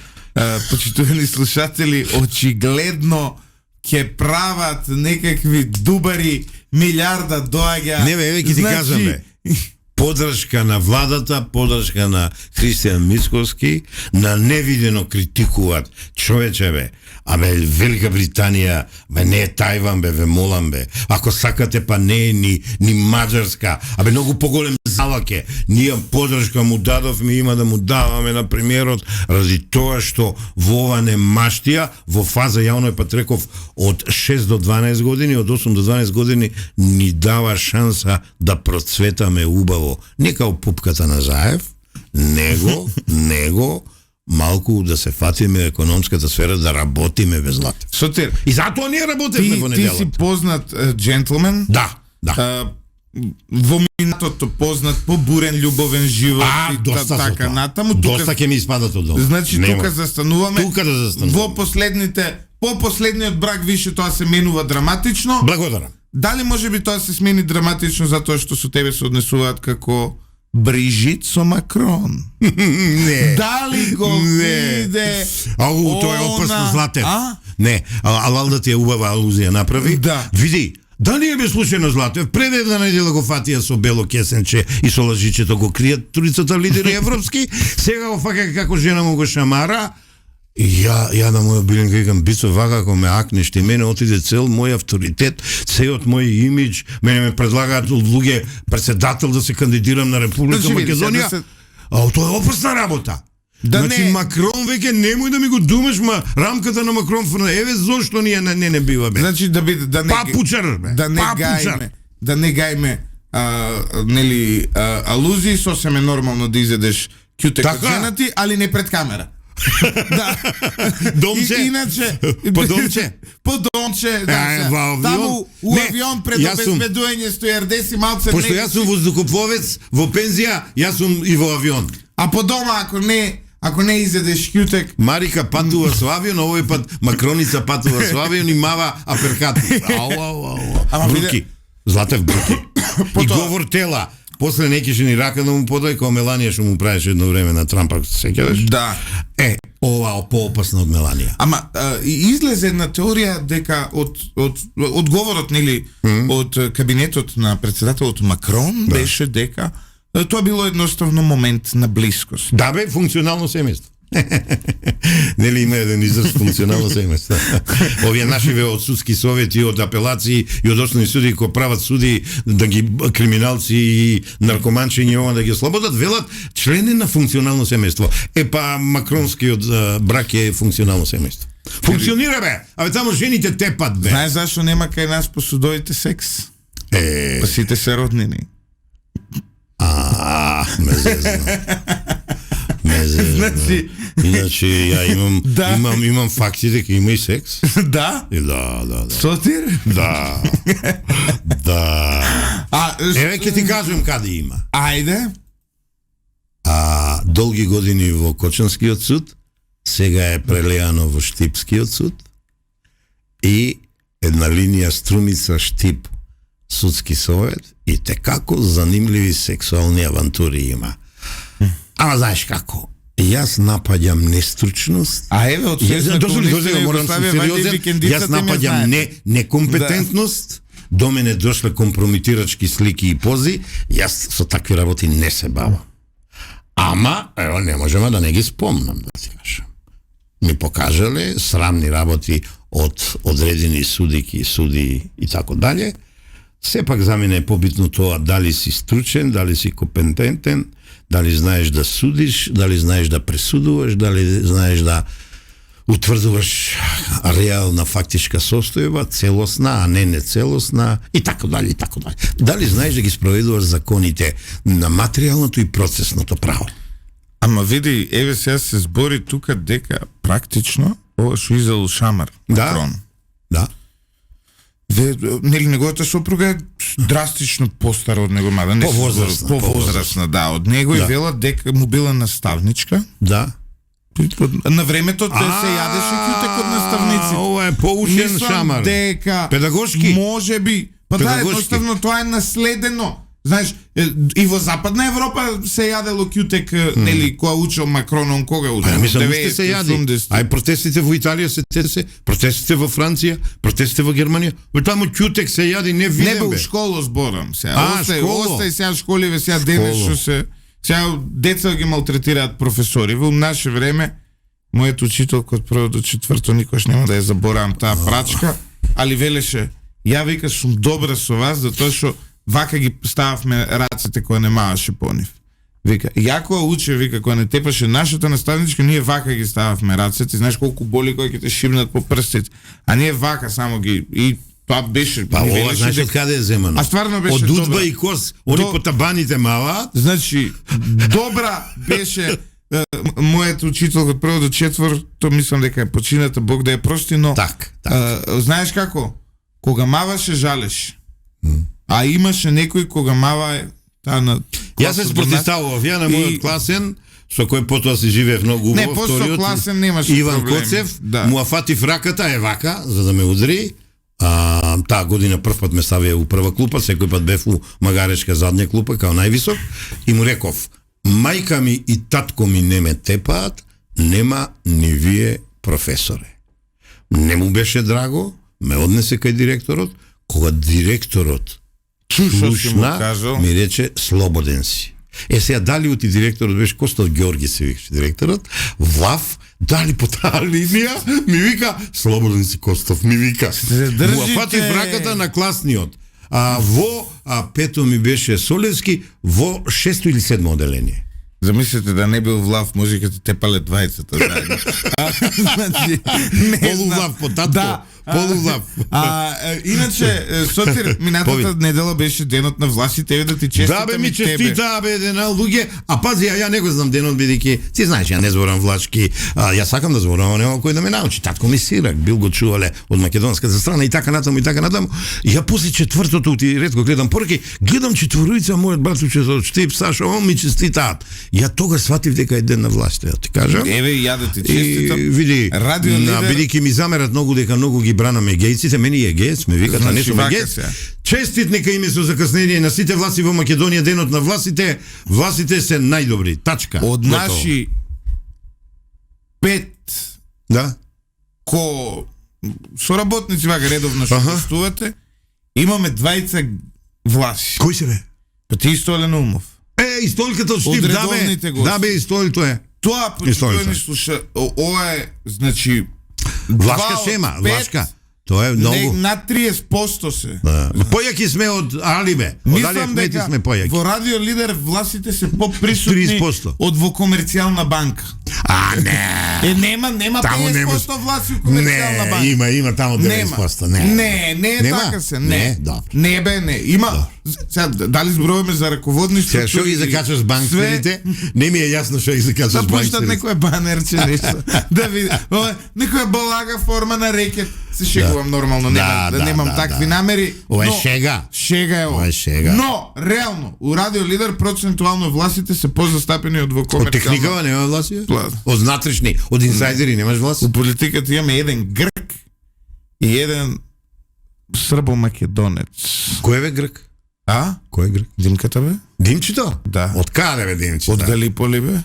Почитувани слушатели, очигледно ќе прават некакви дубари, милиарда доаѓа. Не бе, ќе ти кажам бе. Подршка на владата, подршка на Христијан Мицкоски, на невидено критикуваат. Човече бе, абе Велика Британија, бе не е Тајван бе, ве молам бе. Ако сакате па не е ни Маđарска, абе многу поголем залаке. Ние подршка му дадовме, има да му даваме на премиерот, ради тоа што во ова немаштија, во фаза јавно е патреков од 6 до 12 години, од 8 до 12 години ни дава шанса да процветаме убаво. Не као пупката на Заев, него малку да се фатиме економската сфера, да работиме без лате. Сотир. И затоа ние работиме во неделата. Ти си познат джентлмен. Да. Во минатото познат по бурен љубовен живот и така натаму. Доста ќе ми испадат од дома. Значи тука застануваме. Во по последниот брак више тоа се менува драматично. Благодарам. Дали може би тоа се смени драматично затоа што со тебе се однесуваат како Брижит со Макрон? Не. Дали го виде? Тоа е опасно, Златев. Не, Алалда ти е убава алузија направи. Да. Види, дали е бе случајно, Златев? Пред една недела го фатија со бело кесенче и со лажичето го кријат трицата лидери европски. Сега го фака како жена му го шамара. И ја на моја Билинка викам, Бицо, вака ако ме акнеш, ти мене отиде цел мој авторитет, целиот мој имидж, мене ме предлагаат луѓе председател да се кандидирам на Република Македонија. Тоа е опасна работа. Значи Макрон веќе немој да ми го думаш, рамката на Макрон, еве зошто ние не биваме. Значи да не папучар, да не гајме нели алузии, сосем е нормално да изедеш кјутек од жена ти, али не пред камера. Да. Домче. Иначе по домче, да. Таму у авион пред обезбедување стојардеси малце. Пошто јас сум воздухопловец во пензија, јас сум и во авион. А по дома ако не изедеш кјутек. Марика патува со авион, овој пат Макроница патува со авион и мава аперкати. Бруки. Златев бруки. И говор тела. После не кеше ни рака да му подај, као Меланија што му правеше едно време на Трампа, се сеќаваш? Да. Ова поопасно од Меланија. Ама излезе една теорија дека од говорот нели од кабинетот на претседателот Макрон беше дека тоа било едноставно момент на блискост. Да бе, функционално семејство. Нели има еден израз функционално семејство. Овие нашиве од судски совети, од апелации и од основни суди кои прават суди да ги криминалци и наркоманчи и ова да ги ослободат, велат члени на функционално семејство. Па макронскиот брак е функционално семејство. Функционира бе. Абе таму жените тепат бе. Знаеш зашто нема кај нас по судовите секс? Па сите се роднини. Ме зезна. Иначе ја имам факти дека има и секс. Да? Да. Сотир? Да. Еве ќе ти кажем каде има. Ајде. Долги години во Кочанскиот суд, сега е прелеано во Штипскиот суд и една линија Струмица Штип судски совет и текако занимливи сексуални авантури има. Ама знаеш како? Јас напаѓам нестручност. Еве од Јас напаѓам некомпетентност. До мене дошле компрометирачки слики и пози. Јас со такви работи не се бавам. Ама, ево, не можеме да не ги спомнам, да си кажам. Ми покажале срамни работи од одредени судики, суди и тако дале. Сепак за мене е побитно тоа дали си стручен, дали си компетентен, дали знаеш да судиш, дали знаеш да пресудуваш, дали знаеш да утврдуваш реална фактичка состојба, целосна, а не нецелосна, и така дали, и така дали. Дали знаеш да ги спроведуваш законите на материјалното и процесното право. Ама види, еве сега се збори тука дека практично ова што изел Шамар. Да. Нели неговата сопруга е драстично постара од него, мада не повозрасна, да, од него и вела дека му била наставничка. Да. На времето се јадеше кјутек од наставници. Ова е поучен Шамар. Дека педагошки. Може би. Па да, едноставно тоа е наследено. Знаеш, и во Западна Европа се јадело кјутек, нели, која учел Макрон, он кога учел? Мислам, се јади. Протестите во Италија се, протестите во Франција, протестите во Германија. Во таму кјутек се јади, не виден бе. Не бе, у школу зборам сега. Остај сега школиве, сега денешо се... Сега деца ги малтретираат професори. Во наше време, мојот учител од прво до четврто никош нема да ја заборавам таа прачка, али велеше, ја вика сум добра со вас, затоа што вака ги стававме рацете која немаваше по нив. Вика, ја која уче, вика, која не тепаше нашата наставничка, ние вака ги стававме рацете, знаеш колку боли кои ќе те шибнат по прстите, а ние вака само ги и тоа беше... Па ова знаеш од каде е земано? А стварно беше од удба и кос, они по табаните маваат. Значи, добра беше мојот учител од прво до четврто, мислам дека е почината, Бог да ја прости, но знаеш како? Кога маваше, жалеше. А имаше некој кога мава таа на... Јас се спротивставував, ја на мојот класен, со кој потоа се живеев многу убаво, вториот, класен немаше Иван проблеми. Коцев, му афатив раката, вака, за да ме удри. Таа година прв пат ме ставија у прва клупа, секој пат бев у магарешка задна клупа, као највисок, и му реков, мајка ми и татко ми не ме тепаат, нема ни вие професоре. Не му беше драго, ме однесе кај директорот, кога директорот слушна, ми рече, слободен си. Сега дали оти директорот беше Костов Ѓорги се викаше директорот, Влав, дали по таа линија, ми вика, слободен си Костов, ми вика. Му афатив раката на класниот. Во пето ми беше Солевски, во 6 или 7 оделение. Замислете да не бил Влав, може да те пале двајцата заедно. Значи, полувлав по татко. Полувлав. Иначе, Сотир, минатата недела беше денот на власите, еве да ти честитам. Да бе, ми честита, бе, дена луѓе. А пази, ја не го знам денот, бидејќи ти знаеш, ја не зборам влачки. Ја сакам да зборам, нема кој да ме научи. Татко ми Сирак, бил го чувале од македонската страна и така натаму и така натаму. Ја после четвртото ти ретко гледам пораки, гледам четворица мојот братуче од Штип, Саша, он ми честитаат. Ја тога сватив дека е ден на властта, ти кажам. Еве ја да ти честитам. Види, бидејќи ми замерат многу дека многу ги бранаме гејците, мене е гејц, ме викат, а не сум гејц. Честит нека име со закъснение на сите власти во Македонија, денот на властите. Властите се најдобри. Тачка. Од наши 5 соработници вака редовно што гостувате, имаме 20 власти. Кој се бе? Па ти Стојлен Умов. Истолката од Штип, да бе, Истолито е. Тоа почитувани слуша, ова е, значи, Влашка шема, Влашка. Тоа е многу. Над 30% се. Појаки сме од Алибе. Од Алибе сме појаки. Во Радио Лидер властите се поприсутни од во комерцијална банка. Не. Нема 50% власти во комерцијална банка. Има таму 90%. Не е така се. Не бе, не. Има сега дали зборуваме за раководни структури. Што ги закачаш банкерите? Не ми е јасно што ги закачаш банкерите. Да пуштат некој банерче нешто. Да види. Некоја балага форма на рекет. Се шегувам нормално, немам такви намери. Ова е шега. Шега е ова. Но, реално, у Радио Лидер процентуално властите се позастапени од во комерцијална. Од техникава нема власти? Од внатрешни, од инсайдери немаш власт? У политиката имаме еден грк и еден србо-македонец. Кој е грк? Кој е грк? Димката бе? Димчето? Да. Од каде бе Димчето? Од Галиполи бе?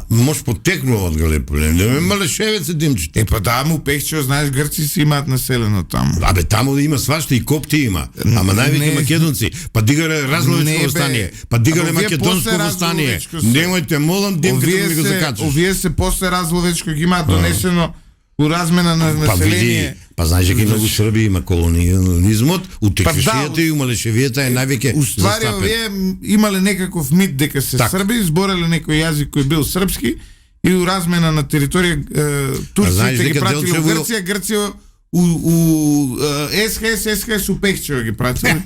Може потекнува од Галиполи. Да ме Малешевец е Димчето. Па да, му Пехчево, знаеш, грци си имаат населено таму. Абе, таму да има свашта и копти има. Ама највеќе македонци. Па дигале Разловечко востание. Па дигале македонско востание. Немојте, молам, Димката да ми го закачаш. Овие се после Разловечко ги имаат донесено у размена на население. Па знаеш дека многу Срби има колониализмот, у Теквишијата и у Малешевијата е највеќе уствари овие имале некаков мит дека се срби, збореле некој јазик кој бил српски и у размена на територија турците ги пратили у Грција, Грција у СХС у Пехчево ги пратили.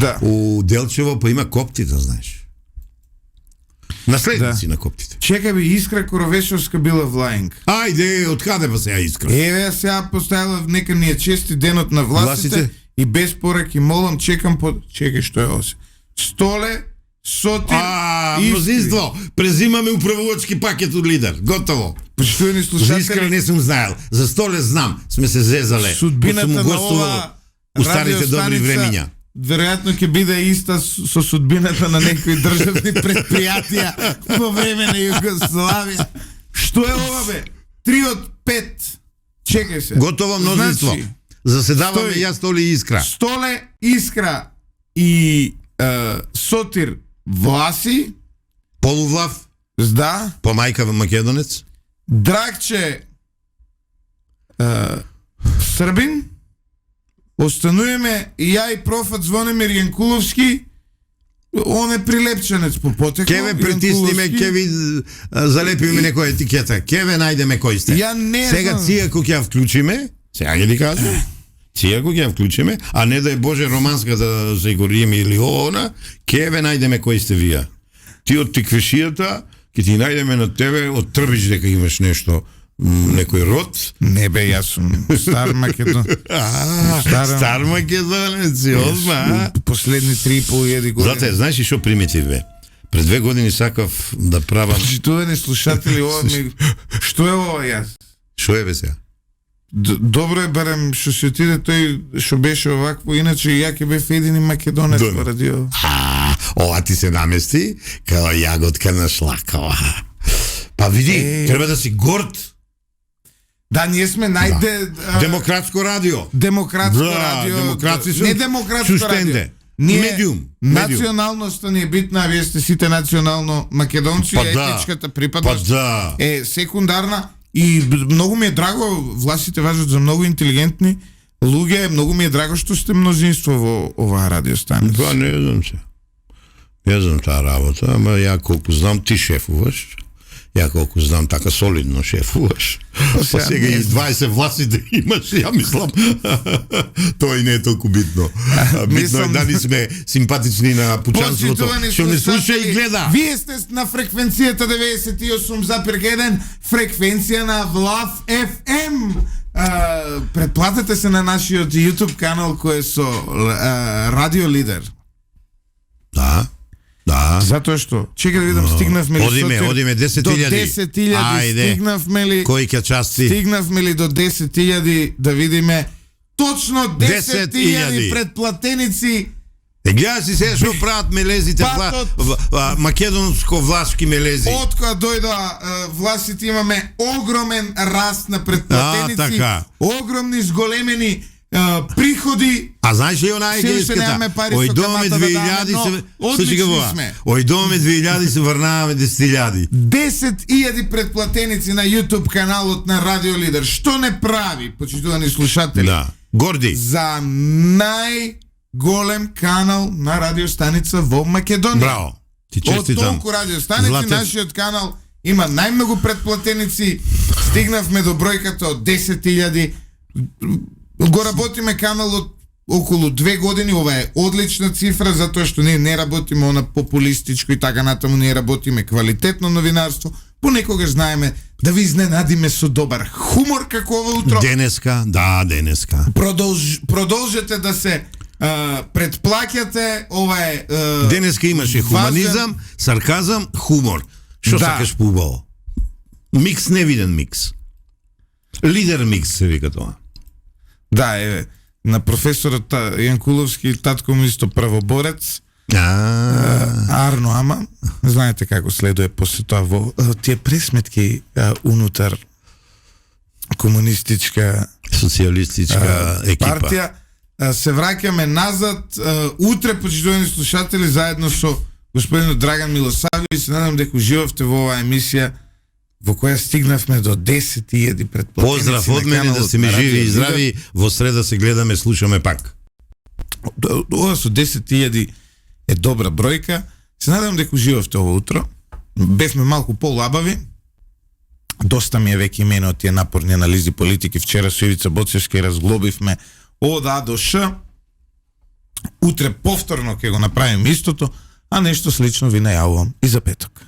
Да. У Делчево па има коптите, знаеш. Наследници на коптите. Чекај би, Искра Коровешовска била влаинг. Ајде, од каде па сега Искра? Еве, сега поставила нека ни е чести денот на властите и без пораки молам, чекам чекај што е осе. Столе, Сотир, мнозинство. Презимаме управувачки пакет од Лидер. Готово. Почитувани слушатели. За Искра не сум знаел. За Столе знам. Сме се зезале. Судбината на ова у старите добри времиња. Веројатно ќе биде иста со судбината на некои државни предпријатија во време на Југославија. Што е ова бе? 3 од 5. Чекај се. Готово мнозинство. Заседаваме јас, Столе и Искра. Столе, Искра и Сотир Власи. Полувлав. Да. Помајка во македонец. Драгче Србин. Остануваме и ја и профат Звонимир Јанкуловски, он е прилепченец по потекло. Ке ве притисниме, ке ви залепиме некоја етикета. Ке ве најдеме кој сте. Сега цијако ќе ја вклучиме, сега ќе ви кажам, цијако ќе ја вклучиме, а не да е Боже романска да се горим или она, ке ве најдеме кој сте вие. Ти од Тиквешијата, ќе ти најдеме на тебе, од Трбич дека имаш нешто, некој род? Не бе, јас сум стар македонец. Стар македонец, озма. Последни 3,5 години. Зате, знаеш и шо примитив бе? Пред 2 години сакав да правам... Почитувани слушатели, ова ми... Што е ова јас? Шо е бе сега? Добро е барем што се отиде тој што беше овакво, иначе ја ќе бев едини македонец во радио. Ова ти се намести као јаготка на шлакова. Па види, треба да си горд. Да, ние сме Демократско радио. Демократско радио. Не демократско радио. Медиум. Националноста ни е битна, вие сте сите национално македонци, етничката припадност е секундарна и многу ми е драго, властите важат за многу интелигентни луѓе, многу ми е драго што сте мнозинство во оваа радиостаница. Тоа не знам се. Не знам таа работа, ама ја колку знам ти шефуваш. Ја колку знам така солидно шефуваш. Па сега и 20 властите имаш, ја мислам. Тоа и не е толку битно. Битно е дали сме симпатични на пучанството. Што не слуша и гледа. Вие сте на фреквенцијата 98,1, фреквенција на Влав FM. Претплатете се на нашиот YouTube канал кој е со Радио Лидер. Да. Затоа што, чекај да видам, стигнавме ли Одиме 10.000. До 10.000 стигнавме ли? Кој ќе части? Стигнавме ли до 10.000 да видиме точно 10.000 предплатеници? Гледа си се што прават мелезите, македонско-влашки мелези. Од кога дојда властите имаме огромен раст на предплатеници, огромни зголемени приходи. А знаеш ли она егейската? Ојдоме 2000 се... Одлични сме. Ојдоме 2000 се врнаваме 10.000. 10.000 претплатеници на YouTube каналот на Радио Лидер. Што не прави, почитувани слушатели? Да. Горди. За најголем канал на радиостаница во Македонија. Браво. Ти честитам. Од толку радиостаници, нашиот канал има најмногу претплатеници. Стигнавме до бројката од 10.000. Го работиме каналот околу 2 години. Ова е одлична цифра, затоа што ние не работиме она популистичко и така натаму, ние работиме квалитетно новинарство. Понекогаш знаеме да ви изненадиме со добар хумор како ова утро. Денеска. Продолжете да се предплаќате. Ова е денеска имаше хуманизам, сарказам, хумор. Што сакаш поубаво? Микс, невиден микс. Лидер микс се вика тоа. Да, на професорот Јанкуловски, татко му исто правоборец. Арно, ама знаете како следува после тоа во тие пресметки унутар комунистичка социјалистичка екипа партија. Се враќаме назад утре, почитувани слушатели, заедно со господинот Драган Милосавлjević. Се надам дека уживавте во оваа емисија во која стигнавме до 10.000 претплатеници. Поздрав од мене, да сте ми живи и здрави. Во среда се гледаме, слушаме пак. Ова со 10.000 е добра бројка. Се надам дека уживавте ово утро. Бевме малку полабави. Доста ми е веќе имено од тие напорни анализи политики. Вчера со Ивица Боцевски разглобивме од А до Ш. Утре повторно ќе го направиме истото, а нешто слично ви најавувам и за петок.